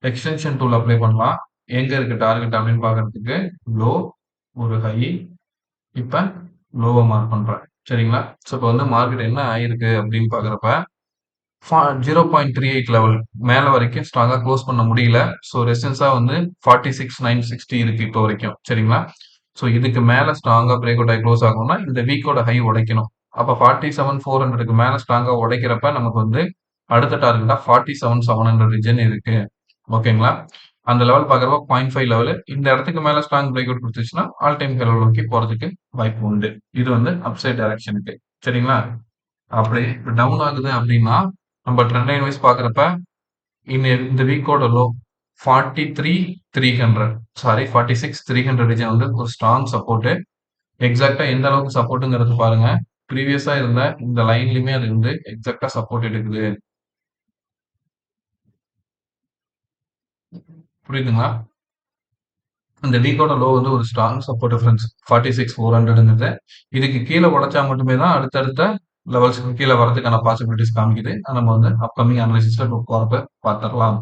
எக்ஸ்டென்ஷன் டூல் அப்ளை பண்ணலாம். எங்க இருக்கு டார்கெட் அப்படின்னு பார்க்கறதுக்கு, லோ, ஒரு ஹை, இப்ப லோவ மார்க் பண்றேன். சரிங்களா? ஸோ இப்போ வந்து மார்க்கெட் என்ன ஆயிருக்கு அப்படின்னு பார்க்கறப்ப 0.38 லெவல் மேல வரைக்கும் ஸ்ட்ராங்கா க்ளோஸ் பண்ண முடியல. ஸோ ரெசிஸ்டன்ஸா வந்து 46,960 இருக்கு இப்போ வரைக்கும். சரிங்களா? ஸோ இதுக்கு மேல ஸ்ட்ராங்கா பிரேக் அவுட் ஆகி க்ளோஸ் ஆகணும்னா, இந்த வீக்கோட ஹை உடைக்கணும். அப்ப 47,400க்கு மேல ஸ்ட்ராங்கா உடைக்கிறப்ப நமக்கு வந்து அடுத்த டார்கெட்டா 47,700 ரீஜன் இருக்கு. ஓகேங்களா? அந்த லெவல் பார்க்குறப்ப 0.5 லெவலு. இந்த இடத்துக்கு மேல ஸ்ட்ராங் பிரேக் அவுட் குடுத்துச்சுன்னா, ஆல் டைம் ஹை நோக்கி போறதுக்கு வாய்ப்பு உண்டு. இது வந்து அப்சைட் டைரக்ஷனுக்கு. சரிங்களா? அப்படி டவுன் ஆகுது அப்படின்னா, நம்ம ட்ரெண்ட் லைன் வைஸ் பார்க்குறப்ப, இந்த வீக்கோட லோ 43,300 சாரி 46,300 ரீஜன் வந்து ஒரு ஸ்ட்ராங் சப்போர்ட். எக்ஸாக்ட்டா எந்த அளவுக்கு சப்போர்ட்ங்கிறது பாருங்க. ப்ரீவியஸா இருந்த இந்த லைன்லயுமே அது வந்து எக்ஸாக்ட்டா சப்போர்ட் எடுக்குது. புரியுதுங்களா? இந்த வீக்கோட லோ வந்து ஒரு ஸ்ட்ராங் சப்போர்ட் ரெஃபரன்ஸ் 46,400ங்கிறது. இதுக்கு கீழ உடைச்சா மட்டுமே தான் அடுத்தடுத்த லெவல்ஸ்க்கு கீழ வரதுக்கான பாசிபிலிட்டிஸ் காமிக்குது. அத நம்ம வந்து அப்கமிங் அனாலிசிஸ்ல போறப்ப பார்த்துரலாம்.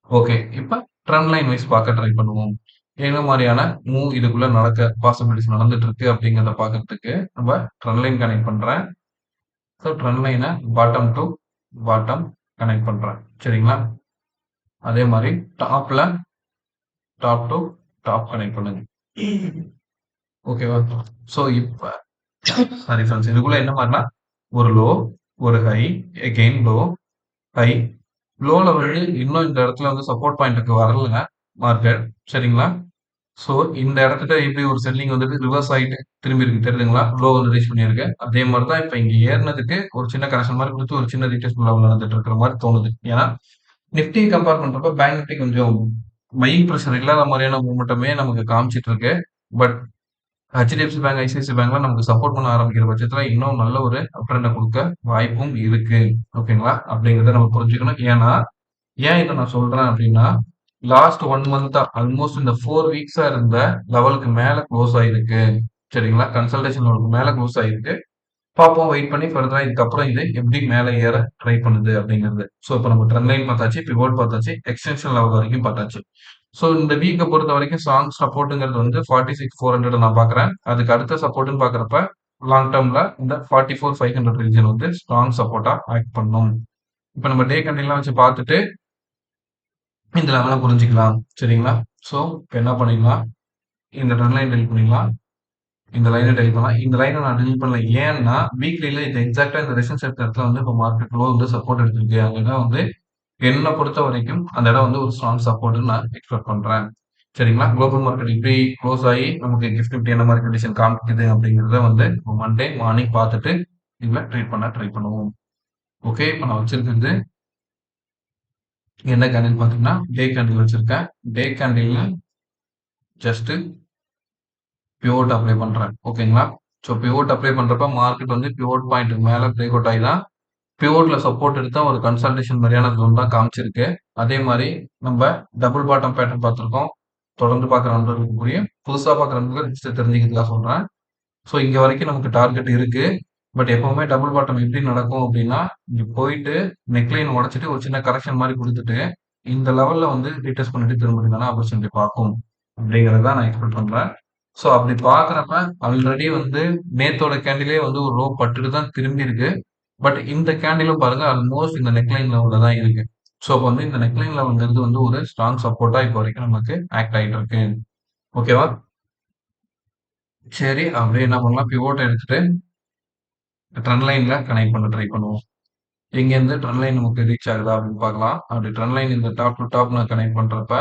ஓகே. இப்ப ட்ரெண்ட் லைன் வைஸ் பார்க்க ட்ரை பண்ணுவோம். என்ன மாரியான மூவ் இதுக்குள்ள நடக்க பாசிபிலிட்டிஸ் நடந்துட்டு இருக்கு அப்படிங்கிறத பார்க்கறதுக்கு நம்ம ட்ரெண்ட் லைன் கனெக்ட் பண்றேன். ஸோ ட்ரெண்ட் லைன பாட்டம் டூ பாட்டம் கனெக்ட் பண்றேன். சரிங்களா? அதே மாரி டாப்ல டாப் டூ டாப் கனெக்ட் பண்ணுங்க. ஓகேவா? ஸோ இப்ப சாரி ஃபிரெண்ட்ஸ் இதுக்குள்ள என்ன மாரினா, ஒரு லோ, ஒரு ஹை, எகெயின் லோ, ஹை. லோல வந்து இன்னும் இந்த இடத்துல வந்து சப்போர்ட் பாயிண்ட்க்கு வரல மார்க்கெட். சரிங்களா? ஸோ இந்த இடத்துட்ட எப்படி ஒரு செல்லிங் வந்துட்டு ரிவர்ஸ் ஆயிட்டு திரும்பி இருக்கு தெரியுதுங்களா? லோ வந்து ரீச் பண்ணியிருக்கு. அதே மாரி தான் இப்ப இங்க ஏறுனதுக்கு ஒரு சின்ன கரெக்ஷன் மாரி குடுத்து ஒரு சின்ன ரீட்ரேஸ்மென்ட் லெவல் நடந்துட்டு இருக்கிற மாரி தோணுது. ஏன்னா, நிஃப்டி கம்பேர் பண்றப்ப பேங்க் நிஃப்டி கொஞ்சம் பையிங் பிரஷர் இல்லாத மாரியான மூவ்மெண்ட்டுமே நமக்கு காமிச்சிட்டு இருக்கு. பட் ஹெச்டிஎஃப்சி பேங்க், ஐசிஐசிஐ பேங்க்லாம் நமக்கு சப்போர்ட் பண்ண ஆரம்பிக்கிற பட்சத்துல இன்னும் நல்ல ஒரு அப் ட்ரெண்ட குடுக்க வாய்ப்பும் இருக்கு. ஓகேங்களா? அப்படிங்கிறத நம்ம புரிஞ்சுக்கணும். ஏன்னா, ஏன் இத நான் சொல்றேன் அப்படின்னா, லாஸ்ட் 1 மந்த்தா ஆல்மோஸ்ட் இந்த 4 வீக்ஸா இருந்த லெவலுக்கு மேல குளோஸ் ஆயிருக்கு. சரிங்களா? கன்சல்டேஷன் லெவலுக்கு மேல குளோஸ் ஆயிருக்கு. பார்ப்போம் வெயிட் பண்ணி ஃபர்தரா இதுக்கப்புறம் இது எப்படி மேல ஏற ட்ரை பண்ணுது அப்படிங்கிறது. ஸோ இப்ப நம்ம ட்ரெண்ட் லைன் பார்த்தாச்சு, பிவோட் பார்த்தாச்சு, எக்ஸ்டென்ஷன் லெவல் வரைக்கும் பார்த்தாச்சு. ஸோ இந்த வீக்க பொறுத்த வரைக்கும் ஸ்ட்ராங் சப்போர்ட்டுங்கிறது வந்து 46,400 நான் பார்க்குறேன். அதுக்கு அடுத்த சப்போர்ட்ன்னு பார்க்குறப்ப லாங் டேர்ம்ல இந்த 44,500 ரீஜன் வந்து ஸ்ட்ராங் சப்போர்ட்டா ஆக்ட் பண்ணும். இப்போ நம்ம டே கண்டிலாம் வச்சு பார்த்துட்டு இந்த லெவலை புரிஞ்சுக்கலாம். சரிங்களா? ஸோ இப்போ என்ன பண்ணிக்கலாம், இந்த ட்ரெண்ட் லைன் டெலிட் பண்ணிக்கலாம். இந்த லைனை டெலிட் பண்ணலாம். இந்த லைனை நான் டெலிட் பண்ணல. ஏன்னா வீக்லில இது எக்ஸாக்ட்டா இந்த ரெசிஸ்டன்ஸ் எடுத்த இடத்துல வந்து இப்போ மார்க்கெட் லோ வந்து சப்போர்ட் எடுத்திருக்கு. அந்த இடம் வந்து என்ன பொறுத்த வரைக்கும் அந்த இடம் வந்து ஒரு ஸ்ட்ராங் சப்போர்ட்னு நான் எக்ஸ்பெக்ட் பண்றேன். சரிங்களா? குளோபல் மார்க்கெட் இப்படி க்ளோஸ் ஆகி நமக்கு கிஃப்ட் நிஃப்டி என்ன மாதிரி கண்டிஷன் காமிக்குது அப்படிங்கிறத வந்து மண்டே மார்னிங் பார்த்துட்டு இதுல ட்ரேட் பண்ண ட்ரை பண்ணுவோம். ஓகே, இப்போ நான் வச்சிருக்கிறது என்ன கேண்டில் பார்த்தீங்கன்னா டே கேண்டில் வச்சிருக்கேன். டே கேண்டில்ல ஜஸ்ட் பிவோட் அப்ளை பண்றேன். ஓகேங்களா? ஸோ பிவோட் அப்ளை பண்றப்ப மார்க்கெட் வந்து பிவோட் பாயிண்ட்டுக்கு மேல பிரேக் அவுட் ஆகி தான் பிவோட்ல சப்போர்ட் எடுத்தா ஒரு கன்சல்டேஷன் மாதிரியான ஜோன் தான் காமிச்சிருக்கு. அதே மாதிரி நம்ம டபுள் பாட்டம் பேட்டர்ன் பார்த்துருக்கோம். தொடர்ந்து பார்க்குற நண்பர்களுக்கு புரியும். புதுசா பார்க்குற நண்பர்கள் ஜஸ்ட் தெரிஞ்சுக்கிறதுக்காக சொல்றேன். ஸோ இங்க வரைக்கும் நமக்கு டார்கெட் இருக்கு. பட் எப்பவுமே டபுள் பாட்டம் எப்படி நடக்கும் அப்படின்னா, இங்க போயிட்டு நெக்லைன் உடைச்சிட்டு ஒரு சின்ன கரெக்ஷன் மாதிரி கொடுத்துட்டு இந்த லெவல்ல வந்து ரீடெஸ்ட் பண்ணிட்டு திரும்புறதுக்கான ஆப்பர்ச்சுனிட்டி பார்க்கும் அப்படிங்கிறத நான் எக்ஸ்பெக்ட் பண்றேன். ஸோ அப்படி பார்க்குறப்ப ஆல்ரெடி வந்து நேத்தோட கேண்டிலே வந்து ஒரு ரோ பட்டுட்டு தான் திரும்பி இருக்கு. பட் இந்த கேண்டிலும் பாருங்க ஆல்மோஸ்ட் இந்த நெக்லைன் லெவல்ல தான் இருக்கு. ஸோ அப்போ வந்து இந்த நெக்லைன் லெவல்ங்கிறது வந்து ஒரு ஸ்ட்ராங் சப்போர்ட்டா இப்போ வரைக்கும் நமக்கு ஆக்ட் ஆகிட்டு இருக்கு. ஓகேவா? சரி, அப்படியே என்ன பண்ணலாம், பிவோட்டை எடுத்துட்டு ட்ரெண்ட் லைன்ல கனெக்ட் பண்ண ட்ரை பண்ணுவோம். எங்கேருந்து ட்ரெண்ட் லைன் நமக்கு ரீச் ஆகுதா அப்படின்னு பார்க்கலாம். அப்படி ட்ரெண்ட் லைன் இந்த டாப் டு டாப் நான் கனெக்ட் பண்றப்ப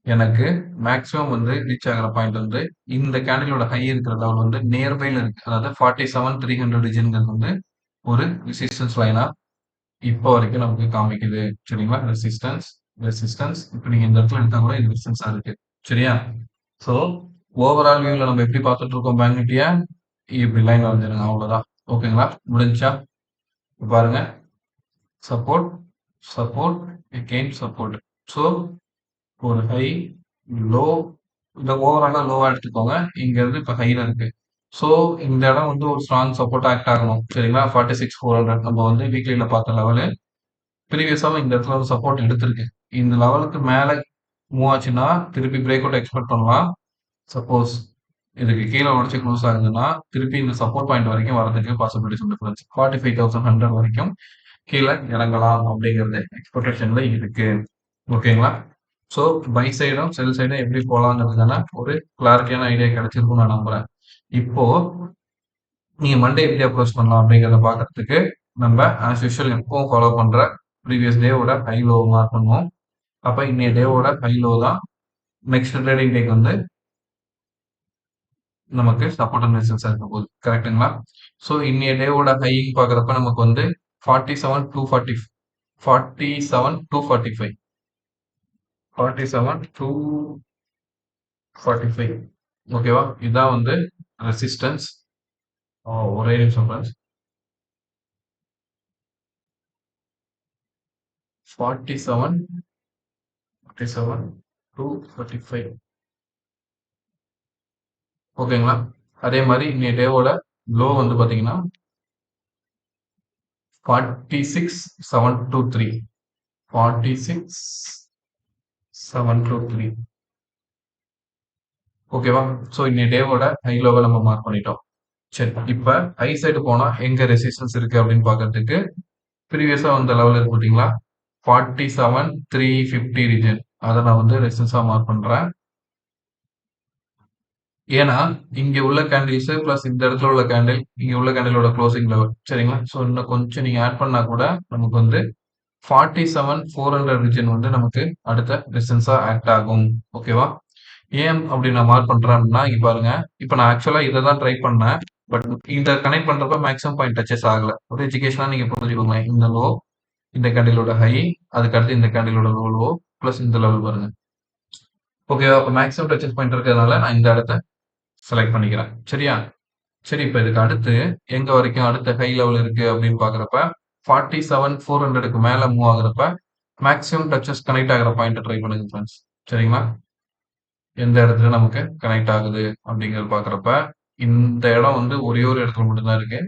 எனக்கு மேக்ஸிமம் வந்து ரீச் ஆகிற பாயிண்ட் வந்து இந்த கேண்டிலோட ஹை இருக்கிற லெவல் வந்து நியர்பைல இருக்கு. அதாவது 47,300 ரீஜன்ங்கிறது வந்து ஒரு ரெசிஸ்டன்ஸ் லைனா இப்போ வரைக்கும் நமக்கு காமிக்குது. சரிங்களா? Resistance, resistance. இப்போ நீங்க இந்த இடத்துல எடுத்தா கூட இது ரெசிஸ்டன்ஸா இருக்கு. சரியா? ஸோ ஓவரால் வியூல நம்ம எப்படி பார்த்துட்டு இருக்கோம் பேங்க் நிஃப்டியா? இப்படி லைன் வரைஞ்சிருங்க, அவ்வளவுதான். ஓகேங்களா? முடிஞ்சா பாருங்க, support, support, again support. So ஒரு ஹை, லோ, இந்த ஓவராலா லோவா எடுத்துக்கோங்க. இங்க இருந்து இப்ப ஹைல இருக்கு. ஸோ இந்த இடம் வந்து ஒரு ஸ்ட்ராங் சப்போர்ட் ஆக்ட் ஆகணும். சரிங்களா? 46,400 நம்ம வந்து வீக்லில பார்த்த லெவலு ப்ரீவியஸாவும் இந்த இடத்துல வந்து சப்போர்ட் எடுத்திருக்கு. இந்த லெவலுக்கு மேல மூவ் ஆச்சுன்னா திருப்பி பிரேக் அவுட் எக்ஸ்பெக்ட் பண்ணலாம். சப்போஸ் இதுக்கு கீழே உடச்சு க்ளோஸ் ஆகுதுன்னா திருப்பி இந்த சப்போர்ட் பாயிண்ட் வரைக்கும் வரதுக்கு பாசிபிலிட்டிஸ் உண்டு ஃப்ரெண்ட்ஸ். 45,100 வரைக்கும் கீழே இறங்கலாம் அப்படிங்கிறது எக்ஸ்பெக்டேஷன்ல இருக்கு. ஓகேங்களா? ஸோ பை சைடும் செல் சைடும் எப்படி போலாங்கிறதுக்கான ஒரு கிளாரிட்டியான ஐடியா கிடைச்சிருக்கும் நான் நம்புறேன். இப்போ நீங்க மண்டே எப்படி அப்ரோச் பண்ணலாம் அப்படிங்கிறத பார்க்கறதுக்கு நம்ம ஆஸ் யூஷுவல் எப்பவும் ஃபாலோ பண்ற ப்ரீவியஸ் டேவோட ஹை லோ மார்க் பண்ணுவோம். அப்ப இன்னைய டேவோட ஹை லோ தான் நெக்ஸ்ட் ட்ரேடிங் டேக்கு வந்து நமக்கு சப்போர்ட் அண்ட் ரெசிஸ்டன்ஸா இருக்க போகுது. கரெக்ட்டுங்களா? ஸோ இன்னைய டேவோட ஹைன்னு பார்க்குறப்ப நமக்கு வந்து 47,240 47,245 47,245 ஓகேவா? இதான் வந்து ரெசிஸ்டன்ஸ். ஒரே நிமிஷம் ஃப்ரெண்ட்ஸ். 47 47 245 ஓகேங்களா? அதே மாதிரி இன்னைய டேவோட லோ வந்து பாத்தீங்கன்னா 46,723 46,723 ஓகேவா? ஸோ இன்னைய டேவோட ஹை லோவை நம்ம மார்க் பண்ணிட்டோம். சரி, இப்ப ஹை சைடு போனா எங்க ரெசிஸ்டன்ஸ் இருக்கு அப்படின்னு பாக்குறதுக்கு ப்ரீவியஸா வந்த லெவல் இருக்கு பாத்தீங்களா? 47,350 ரீஜன். அதை நான் வந்து ரெசிஸ்டன்ஸா மார்க் பண்றேன். ஏன்னா இங்க உள்ள கேண்டில்ஸ் பிளஸ் இந்த இடத்துல உள்ள கேண்டில், இங்க உள்ள கேண்டிலோட க்ளோசிங் லெவல். சரிங்களா? ஸோ இன்னும் கொஞ்சம் நீங்க ஆட் பண்ணா கூட நமக்கு வந்து 47,400 ரீஜன் வந்து நமக்கு அடுத்த ரெசிஸ்டன்ஸா ஆக்ட் ஆகும். ஓகேவா? ஏன் அப்படி நான் மார்க் பண்றேன் அப்படின்னா, இங்க பாருங்க. இப்ப நான் ஆக்சுவலா இதை தான் ட்ரை பண்ணேன். பட் இந்த கனெக்ட் பண்றப்ப மேக்ஸிமம் பாயிண்ட் டச்சஸ் ஆகல. ஒரு எஜுகேஷனா நீங்க புரிஞ்சுக்கோங்க. இந்த லோ, இந்த கேண்டிலோட ஹை, அதுக்கு அடுத்து இந்த கேண்டிலோட லோ பிளஸ் இந்த லெவல் பாருங்க. ஓகேவா? அப்ப மேக்ஸிமம் டச்சஸ் பாயிண்ட் இருக்கிறதுனால நான் இந்த இடத்த செலக்ட் பண்ணிக்கிறேன். சரியா? சரி, இப்ப இதுக்கு அடுத்து எங்க வரைக்கும் அடுத்த ஹை லெவல் இருக்கு அப்படின்னு பாக்குறப்ப 47,400க்கு மேல மூவ் ஆகுறப்ப மேக்ஸிமம் டச்சஸ் கனெக்ட் ஆகிற பாயிண்ட் ட்ரை பண்ணுங்க ஃப்ரெண்ட்ஸ். சரிங்களா? எந்த இடத்துல நமக்கு கனெக்ட் ஆகுது அப்படிங்கிறது பாக்குறப்ப இந்த இடம் வந்து ஒரே ஒரு இடத்துல மட்டும்தான் இருக்கு.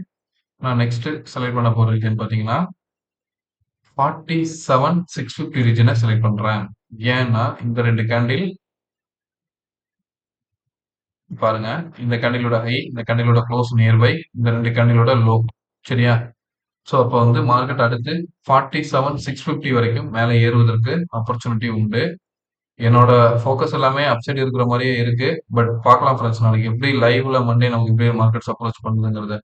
நான் நெக்ஸ்ட் செலக்ட் பண்ண போற ரீஜன் பாத்தீங்கன்னா 47,650 ரீஜனை செலக்ட் பண்றேன். ஏன்னா இந்த 2 கேண்டில் பாருங்க. இந்த கேண்டிலோட ஹை, இந்த கேண்டிலோட க்ளோஸ் நியர்பை, இந்த 2 கேண்டிலோட லோ. சரியா? ஸோ அப்போ வந்து மார்க்கெட் அடுத்து 47,650 வரைக்கும் மேலே ஏறுவதற்கு ஆப்பர்ச்சுனிட்டி உண்டு. என்னோட ஃபோக்கஸ் எல்லாமே அப்சைட் இருக்கிற மாரியே இருக்கு. பட் பார்க்கலாம் ஃபிரெண்ட்ஸ். நாளைக்கு எப்படி லைவ்ல மண்டே நமக்கு எப்படி மார்க்கெட்ஸ் அப்ரோச் பண்ணுதுங்கிறத.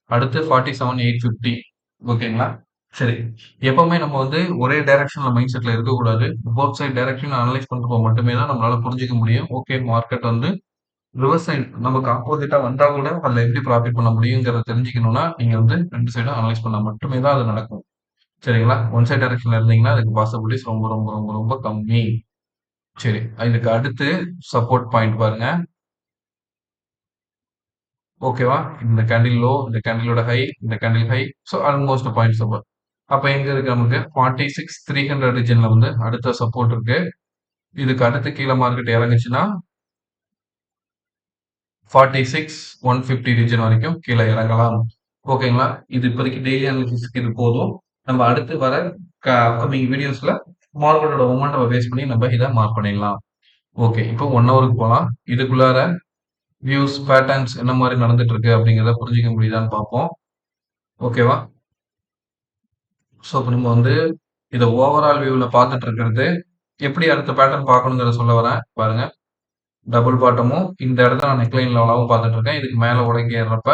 அடுத்து 47,850 ஓகேங்களா? சரி. எப்பவுமே நம்ம வந்து ஒரே டைரக்ஷன்ல மைண்ட் செட்ல இருக்கக்கூடாது. போத் சைட் டைரக்ஷன் அனலைஸ் பண்றப்போ மட்டுமே தான் நம்மளால புரிஞ்சுக்க முடியும். ஓகே மார்க்கெட் வந்து ரிவர்ஸ் சைடு நமக்கு ஆப்போசிட்டா வந்தா கூட அதுல எப்படி ப்ராஃபிட் பண்ண முடியுங்கிறத தெரிஞ்சுக்கணும்னா, நீங்க வந்து 2 சைடும் அனலைஸ் பண்ணா மட்டுமே தான் அது நடக்கும். சரிங்களா? ஒன் சைட் டைரக்ஷன்ல இருந்தீங்கன்னா, அதுக்கு பாசிபிலிட்டிஸ் ரொம்ப ரொம்ப ரொம்ப ரொம்ப கம்மி. சரி. இதுக்கு அடுத்து சப்போர்ட் பாயிண்ட் பாருங்க. ஓகேவா? இந்த கேண்டில் லோ, இந்த கேண்டிலோட ஹை, இந்த candle high. So almost point support. அப்ப எங்க இருக்கு நமக்கு 46,300 ரீஜன்ல வந்து அடுத்த சப்போர்ட் இருக்கு. இதுக்கு அடுத்து கீழ மார்க்கெட் இறங்குச்சுன்னா 46,150 ரீஜன் வரைக்கும் கீழ இறங்கலாம். ஓகேங்களா? இது இப்போதைக்கு டெய்லி அனாலிசிஸ்க்கு இது போதும். நம்ம அடுத்து வர அப்கமிங் வீடியோஸ்ல மார்க்கெட்டோட மொமெண்டம் பேஸ் பண்ணி நம்ம இத மார்க் பண்ணிடலாம். ஓகே. இப்போ 1 ஹவருக்கு போலாம். இதுக்குள்ளார வியூஸ், பேட்டர்ன்ஸ் என்ன மாரி நடந்துட்டு இருக்கு அப்படிங்கிறத புரிஞ்சுக்க முடியுதான்னு பார்ப்போம். ஓகேவா? ஸோ இப்ப நம்ம வந்து இத ஓவரால் வியூல பார்த்துட்டு இருக்கிறது, எப்படி அடுத்த பேட்டர்ன் பார்க்கணுங்கிறத சொல்ல வரேன். பாருங்க. டபுள் பாட்டமும் இந்த இடத்த நான் நெக்லைன் லெவலாவும் பார்த்துட்டு இருக்கேன். இதுக்கு மேல உடைக்க ஏறுறப்ப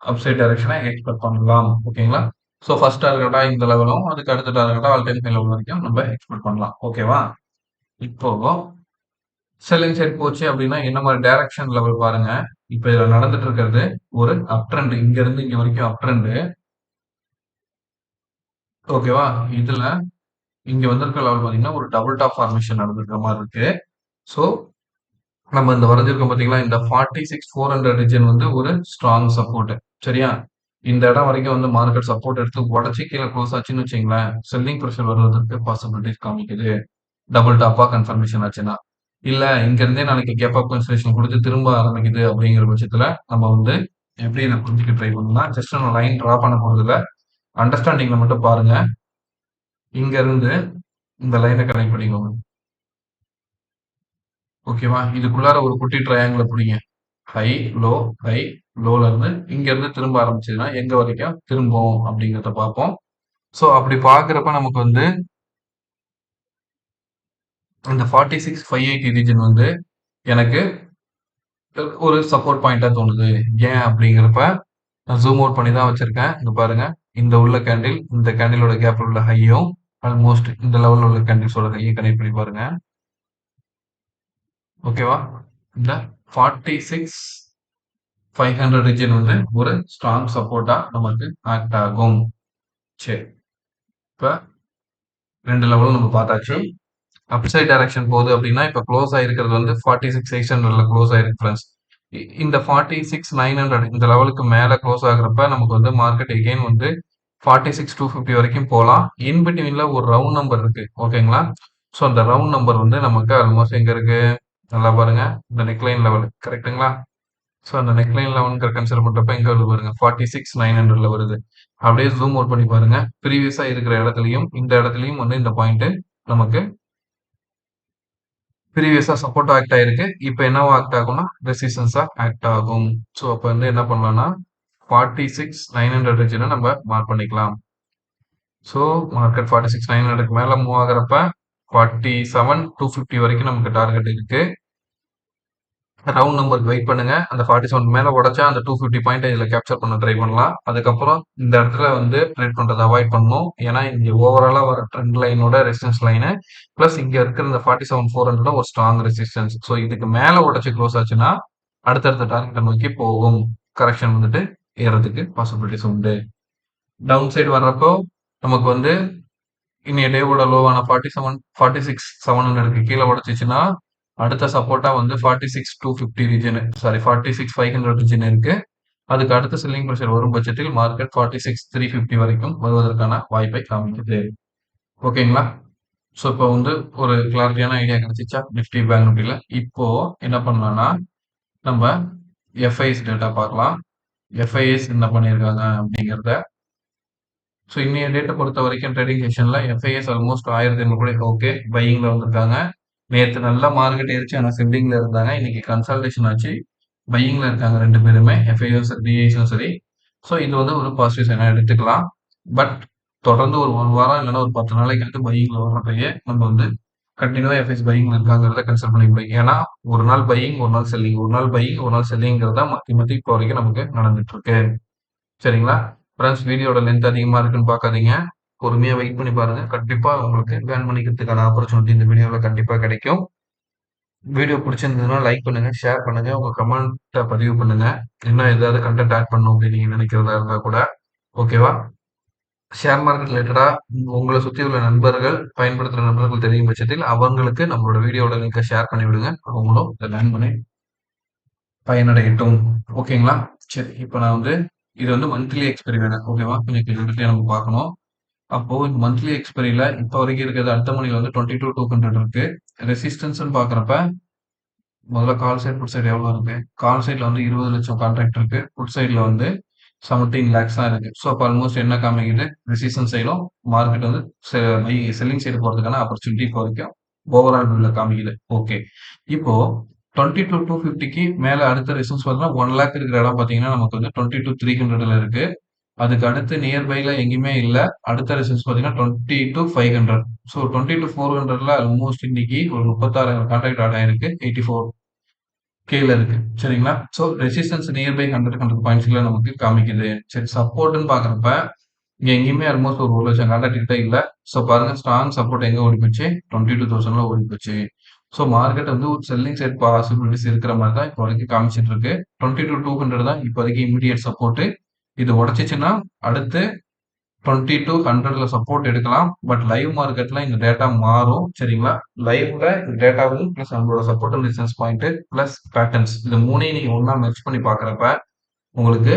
அப்சைட் டைரக்ஷனை எக்ஸ்பெக்ட் பண்ணலாம். ஓகேங்களா? ஸோ ஃபர்ஸ்ட் டார்கெட்டா இந்த லெவலும், அதுக்கு அடுத்த டார்கெட்டா ஆல் டைம் ஹை லெவல் வரைக்கும் நம்ம எக்ஸ்பெக்ட் பண்ணலாம். ஓகேவா? இப்போ செல்லிங் சைடு போச்சு அப்படின்னா என்ன மாதிரி டைரக்ஷன் லெவல் பாருங்க. இப்ப இதுல நடந்துட்டு இருக்கிறது ஒரு அப் ட்ரெண்ட். இங்க இருந்து இங்க வரைக்கும் அப் ட்ரெண்ட். ஓகேவா? இதுல இங்க வந்திருக்க லெவல் பாத்தீங்கன்னா ஒரு டபுள் டாப் ஃபார்மேஷன் நடந்திருக்கிற மாதிரி இருக்கு. ஸோ நம்ம இந்த வரைஞ்சிருக்கோம் பாத்தீங்களா, இந்த 46,400 ரீஜன் வந்து ஒரு ஸ்ட்ராங் சப்போர்ட். சரியா? இந்த இடம் வரைக்கும் வந்து மார்க்கெட் சப்போர்ட் எடுத்து உடைச்சு கீழே க்ளோஸ் ஆச்சுன்னு வச்சுங்களேன், செல்லிங் பிரஷர் வருவதற்கு பாசிபிலிட்டிஸ் காமிக்குது. டபுள் டாப்பா கன்ஃபர்மேஷன் ஆச்சுன்னா. இல்ல இங்க இருந்தே நாளைக்கு கேப் அப் கன்சல்டேஷன் கொடுத்து திரும்ப ஆரம்பிக்குது அப்படிங்கிற பட்சத்துல நம்ம வந்து எப்படி இதை புரிஞ்சுக்க ட்ரை பண்ணலாம். ஜஸ்ட் நம்ம லைன் டிரா பண்ண போறது இல்ல. அண்டர்ஸ்டாண்டிங்ல மட்டும் பாருங்க. இங்க இருந்து இந்த லைனை கனெக்ட் பண்ணிக்கோங்க. ஓகேவா? இதுக்குள்ளார ஒரு குட்டி ட்ரையாங்கிள் பிடிங்க. ஹை, லோ, ஹை, லோல இருந்து இங்க இருந்து திரும்ப ஆரம்பிச்சதுன்னா எங்க வரைக்கும் திரும்பும் அப்படிங்கிறத பார்ப்போம். சோ அப்படி பாக்குறப்ப நமக்கு வந்து இந்த 46,580 ரீஜன் வந்து எனக்கு ஒரு சப்போர்ட் பாயிண்டா தோணுது. ஏன் அப்படிங்கிறப்ப நான் ஜூம் அவுட் பண்ணி தான் வச்சிருக்கேன். இங்க பாருங்க. இந்த உள்ள கேண்டில், இந்த கேண்டிலோட கேப்ல உள்ள ஹையும் ஆல்மோஸ்ட் இந்த லெவல்ல உள்ள கேண்டில்ஸோட ஹையும் கனெக்ட் பண்ணி பாருங்க. ஓகேவா? இந்த 46,500 ரீஜன் வந்து ஒரு ஸ்ட்ராங் சப்போர்ட்டா நமக்கு ஆக்ட் ஆகும். சரி. இப்ப 2 லெவலும் நம்ம பார்த்தாச்சு. அப்சைட் டைரக்ஷன் போகுது அப்படின்னா இப்ப க்ளோஸ் ஆயிருக்கிறது வந்து 46,600ல க்ளோஸ் ஆயிருக்கு ஃப்ரெண்ட்ஸ். இந்த 46,900 இந்த லெவலுக்கு மேல க்ளோஸ் ஆகுறப்ப நமக்கு வந்து மார்க்கெட் எகெயின் வந்து 46,250 வரைக்கும் போகலாம். இன் பிட்வீன்ல ஒரு ரவுண்ட் நம்பர் இருக்கு. ஓகேங்களா? ஸோ அந்த ரவுண்ட் நம்பர் வந்து நமக்கு ஆல்மோஸ்ட் எங்க இருக்கு? நல்லா பாருங்க. இந்த நெக்லைன் லெவல் கரெக்ட்டுங்களா? ஸோ அந்த நெக்லைன் லெவல்ங்கிற கன்சிடர் பண்றப்ப எங்க வருது பாருங்க. 46,900ல வருது. அப்படியே ஜூம் அவுட் பண்ணி பாருங்க. ப்ரீவியஸா இருக்கிற இடத்துலயும் இந்த இடத்துலயும் வந்து இந்த பாயிண்ட் நமக்கு ப்ரீவியஸா சப்போர்ட் ஆக்ட் ஆயிருக்கு. இப்ப என்னவா ஆக்ட் ஆகும்னா ரெசிஸ்டன்ஸா ஆக்ட் ஆகும். ஸோ அப்ப வந்து என்ன பண்ணலாம்னா 46,900 ரீஜனை நம்ம மார்க் பண்ணிக்கலாம். ஸோ மார்க்கெட் 46,900க்கு மேல மூவ் ஆகுறப்ப 47,250 வரைக்கும் நமக்கு டார்கெட் இருக்கு. ரவுண்ட் நம்பருக்கு வெயிட் பண்ணுங்க. அந்த 47 மேல உடைச்சா அந்த 250 பாயிண்ட் இதுல கேப்சர் பண்ண ட்ரை பண்ணலாம். அதுக்கப்புறம் இந்த இடத்துல வந்து ட்ரேட் பண்றதை அவாய்ட் பண்ணணும். ஏன்னா இங்க ஓவராலா வர ட்ரெண்ட் லைனோட ரெசிஸ்டன்ஸ் லைனு பிளஸ் இங்க இருக்கிற இந்த 47,400 ஒரு ஸ்ட்ராங் ரெசிஸ்டன்ஸ். ஸோ இதுக்கு மேல உடைச்சு க்ளோஸ் ஆச்சுன்னா அடுத்தடுத்த டார்கெட்டை நோக்கி போகும். கரெக்ஷன் வந்துட்டு ஏறதுக்கு பாசிபிலிட்டிஸ் உண்டு. டவுன் சைடு வர்றப்போ நமக்கு வந்து இன்னைய டேவோட லோவான 46,700க்கு கீழே உடைச்சிச்சுன்னா அடுத்த சப்போர்ட்டா வந்து 46,250 ரீஜன் சாரி 46,500 ரீஜன் இருக்கு. அதுக்கு அடுத்த செல்லிங் பிரஷர் வரும் பட்சத்தில் மார்க்கெட் 46,350 வரைக்கும் வருவதற்கான வாய்ப்பை காமிக்குது. ஓகேங்களா? ஸோ இப்போ வந்து ஒரு கிளாரிட்டியான ஐடியா கிடைச்சிச்சா நிஃப்டி பேங்க் நிஃப்டில. இப்போ என்ன பண்ணலாம்னா நம்ம எஃப்ஐஎஸ் டேட்டா பார்க்கலாம். எஃப்ஐஎஸ் என்ன பண்ணியிருக்காங்க அப்படிங்கிறத. ஸோ இன்னைய டேட்டை பொறுத்த வரைக்கும் ட்ரேடிங் செஷன்ல எஃப்ஐஎஸ் ஆல்மோஸ்ட் 1,800 கூட ஓகே பையிங்ல வந்திருக்காங்க. நேத்து நல்லா மார்க்கெட் ஏறிச்சு. ஆனா செல்லிங்ல இருந்தாங்க. இன்னைக்கு கன்சால்டேஷன் ஆச்சு. பையிங்ல இருக்காங்க 2 பேருமே. எஃப்ஐயும் சரி, டிஐஸும் சரி. ஸோ இது வந்து ஒரு பாசிட்டிவ் சைனா எடுத்துக்கலாம். பட் தொடர்ந்து ஒரு 1 வாரம் இல்லன்னா ஒரு 10 நாளைக்கு அடுத்து பையிங்ல வர்றப்பயே நம்ம வந்து கன்டினியூவா எஃப்ஐஸ் பையிங்ல இருக்காங்கிறத கன்சிடர் பண்ணிக்கணும். ஏன்னா ஒரு நாள் பையிங், ஒரு நாள் செல்லிங், ஒரு நாள் பையிங், ஒரு நாள் செல்லிங்கிறது தான் மாத்தி மாத்தி இப்போ வரைக்கும் நமக்கு நடந்துட்டு இருக்கு. சரிங்களா? ஃபிரெண்ட்ஸ் வீடியோட லென்த் அதிகமா இருக்குன்னு பார்க்காதீங்க. பொறுமையா வெயிட் பண்ணி பாருங்க. கண்டிப்பா உங்களுக்கு ஏர்ன் பண்ணிக்கிறதுக்கான ஆப்பர்ச்சுனிட்டி இந்த வீடியோல கண்டிப்பா கிடைக்கும். வீடியோ பிடிச்சிருந்ததுன்னா லைக் பண்ணுங்க, ஷேர் பண்ணுங்க, உங்க கமெண்ட்ட பதிவு பண்ணுங்க. இன்னும் ஏதாவது கன்டென்ட் ஆட் பண்ணணும் அப்படின்னு நீங்க நினைக்கிறதா இருந்தா கூட ஓகேவா? ஷேர் மார்க்கெட் ரிலேட்டடா உங்கள சுத்தி உள்ள நண்பர்கள், பயன்படுத்துற நண்பர்கள் தெரியும் பட்சத்தில் அவங்களுக்கு நம்மளோட வீடியோட லிங்க ஷேர் பண்ணி விடுங்க. அவங்களும் இத லேர்ன் பண்ணி பயனடையட்டும். ஓகேங்களா? சரி. இப்ப நான் வந்து இது வந்து மந்த்லி எக்ஸ்பைரி வேற. ஓகேவா? கொஞ்சம் கிளியரிட்டியா நம்ம பார்க்கணும். அப்போ மந்த்லி எக்ஸ்பைரில இப்ப வரைக்கும் இருக்கிறது அடுத்த மணில வந்து 22,200 இருக்கு. ரெசிஸ்டன்ஸ்ன்னு பார்க்குறப்ப முதல்ல கால் சைட், புட் சைடு எவ்வளோ இருக்கு? கால் சைட்ல வந்து 20,00,000 கான்ட்ராக்ட் இருக்கு. புட் சைட்ல வந்து 17 லேக்ஸ் தான் இருக்கு. ஸோ, அப்ப ஆல்மோஸ்ட் என்ன காமிக்குது? ரெசிஸ்டன்ஸ் சைடும் மார்க்கெட் வந்து செல்லிங் சைடு போறதுக்கான ஆப்பர்ச்சுனிட்டி இப்போ வரைக்கும் ஓவரால் வியூல காமிக்குது. ஓகே. இப்போ 22,250க்கு மேல அடுத்த ரெசிஸ்டன்ஸ் பார்த்தீங்கன்னா 1 லேக் இருக்கிற இடம் பார்த்தீங்கன்னா, நமக்கு வந்து 22,300ல இருக்கு. அதுக்கு அடுத்து நியர் பைல எங்கேயுமே இல்ல. அடுத்த ரெசிஸ்டன்ஸ் பார்த்தீங்கன்னா 22,500. ஸோ, 22,400ல ஆல்மோஸ்ட் இன்னைக்கு ஒரு 36,000 கான்ட்ராக்ட் ஆட் ஆயிருக்கு. 84 கீழ இருக்கு. சரிங்களா? ஸோ ரெசிஸ்டன்ஸ் நியர் பை 100, 100 பாயிண்ட்ஸ்ல நமக்கு காமிக்குது. சரி சப்போர்ட்ன்னு பார்க்குறப்ப, இங்க எங்கேயுமே ஆல்மோஸ்ட் ஒரு 1,00,000 கான்ட்ராக்ட் கிட்ட இல்ல. ஸோ பாருங்க ஸ்ட்ராங் சப்போர்ட் எங்க ஓடி போச்சு? 22,000ல ஓடி போச்சு. ஸோ மார்க்கெட் வந்து ஒரு செல்லிங் சைட் பாசிபிலிட்டிஸ் இருக்கிற மாரி தான் இப்போ வரைக்கும் காமிச்சிட்டு இருக்கு. 22,200 தான் இப்போதைக்கு இம்மீடியேட் சப்போர்ட். இது உடைச்சுச்சுன்னா அடுத்து 2200ல சப்போர்ட் எடுக்கலாம். பட் லைவ் மார்க்கெட்ல இந்த டேட்டா மாறும். சரிங்களா? லைவ்ல இந்த டேட்டாவும் பிளஸ் நம்மளோட support and resistance point plus patterns இந்த மூணையும் நீங்க ஒண்ணா மெர்ஜ் பண்ணி பார்க்கறப்ப உங்களுக்கு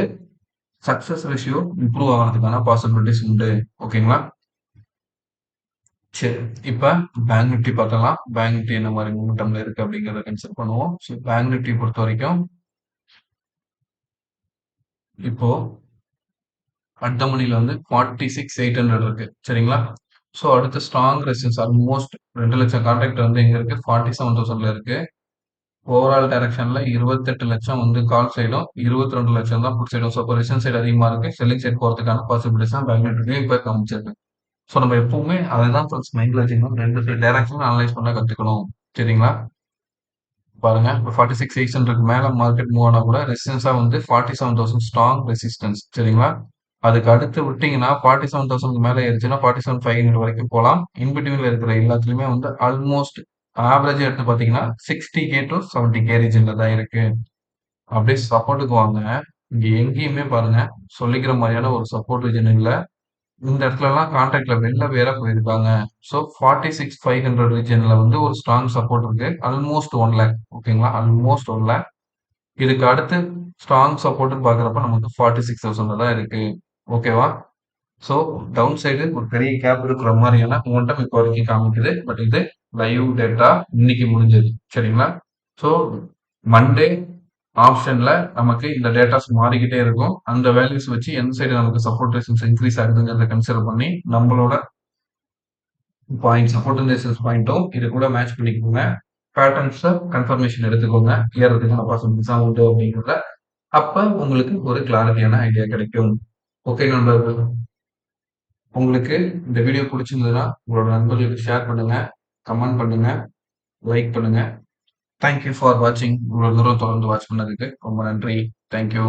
சக்சஸ் ரேஷியோ இம்ப்ரூவ் ஆகிறதுக்கான பாசிபிலிட்டிஸ் உண்டு. ஓகேங்களா? சரி. இப்ப பேங்க் நிஃப்டி பார்த்தலாம். பேங்க் நிஃப்டி என்ன மாதிரி மூமெண்டம்ல இருக்கு அப்படிங்கிறத கன்சிடர் பண்ணுவோம். ஸோ பேங்க் நிஃப்டி பொறுத்த வரைக்கும் இப்போ அட் த மணில வந்து 46,800 இருக்கு. சரிங்களா? ஸோ அடுத்து ஸ்ட்ராங் ரெசிஸ்டன்ஸ் ஆல்மோஸ்ட் 2,00,000 கான்ட்ராக்ட் வந்து எங்க இருக்கு? 47,000ல இருக்கு. ஓவரால் டைரக்ஷன்ல 28,00,000 வந்து கால் சைடும், 22,00,000 தான் புட் சைடும். ஸோ அப்போ ரெசிஸ்டன்ஸ் சைடு அதிகமா இருக்கு. செல்லிங் சைடு போறதுக்கான பாசிபிலிட்டிஸ் தான் பேங்க் நிஃப்டிலயும் இப்ப காமிச்சிருக்கு. ஸோ நம்ம எப்பவுமே அதை தான் ஃபர்ஸ்ட் மைண்ட்ல வச்சுக்கணும். 2 டைரக்ஷனும் அனலைஸ் பண்ண கத்துக்கணும். சரிங்களா? பாருங்க இப்போ 46,800க்கு மேல மார்க்கெட் மூவ் ஆனா கூட ரெசிஸ்டன்ஸா வந்து 47,000 ஸ்ட்ராங் ரெசிஸ்டன்ஸ். சரிங்களா? அதுக்கு அடுத்து விட்டீங்கன்னா 47,000க்கு மேல ஏறிச்சுன்னா 47,500 வரைக்கும் போலாம். இன் பிட்வீன்ல இருக்கிற எல்லாத்துலயுமே வந்து ஆல்மோஸ்ட் ஆவரேஜா எடுத்து பார்த்தீங்கன்னா 60K to 70K ரீஜன்ல தான் இருக்கு. அப்படியே சப்போர்ட்டுக்கு வாங்க. இங்க எங்கேயுமே பாருங்க சொல்லிக்கிற மாதிரியான ஒரு சப்போர்ட் ரீஜன் இல்ல. இந்த இடத்துலலாம் கான்ட்ராக்ட்ல வெளில வேற போயிருக்காங்க. ஸோ 46,500 ரீஜன்ல வந்து ஒரு ஸ்ட்ராங் சப்போர்ட் இருக்கு. ஆல்மோஸ்ட் 1 லேக். ஓகேங்களா? ஆல்மோஸ்ட் 1 லேக். இதுக்கு அடுத்து ஸ்ட்ராங் சப்போர்ட்ன்னு பார்க்குறப்ப நமக்கு 46,000ல தான் இருக்கு. ஓகேவா? ஸோ டவுன் சைடு ஒரு பெரிய கேப் இருக்கிற மாதிரியான மொமெண்டம் இப்போ வரைக்கும் காமிக்குது. பட் இது லைவ் டேட்டா இன்னைக்கு முடிஞ்சது. சரிங்களா? ஸோ மண்டே ஆப்ஷன்ல நமக்கு இந்த டேட்டாஸ் மாறிக்கிட்டே இருக்கும். அந்த வேல்யூஸ் வச்சு எந்த சைடு நமக்கு சப்போர்ட் ரெசிஸ்டன்ஸ் இன்க்ரீஸ் ஆகுதுங்கிறத கன்சிடர் பண்ணி நம்மளோட பாயிண்ட் சப்போர்ட் அண்ட் ரெசிஸ்டன்ஸ் பாயிண்ட்டும் இது கூட மேட்ச் பண்ணிக்கோங்க. பேட்டர்ன்ஸ கன்ஃபர்மேஷன் எடுத்துக்கோங்க. ஏறதுக்கான பாசிபிலிட்டிஸ் தான் உண்டு அப்படிங்கிறத. அப்ப உங்களுக்கு ஒரு கிளாரிட்டியான ஐடியா கிடைக்கும். ஓகே நண்பர்கள். உங்களுக்கு இந்த வீடியோ பிடிச்சிருந்ததுன்னா உங்களோட நண்பர்களுக்கு ஷேர் பண்ணுங்க, கமெண்ட் பண்ணுங்க, லைக் பண்ணுங்க. தேங்க் யூ ஃபார் வாட்சிங். இவ்வளவு தூரம் தொடர்ந்து வாட்ச் பண்ணதுக்கு ரொம்ப நன்றி. Thank you.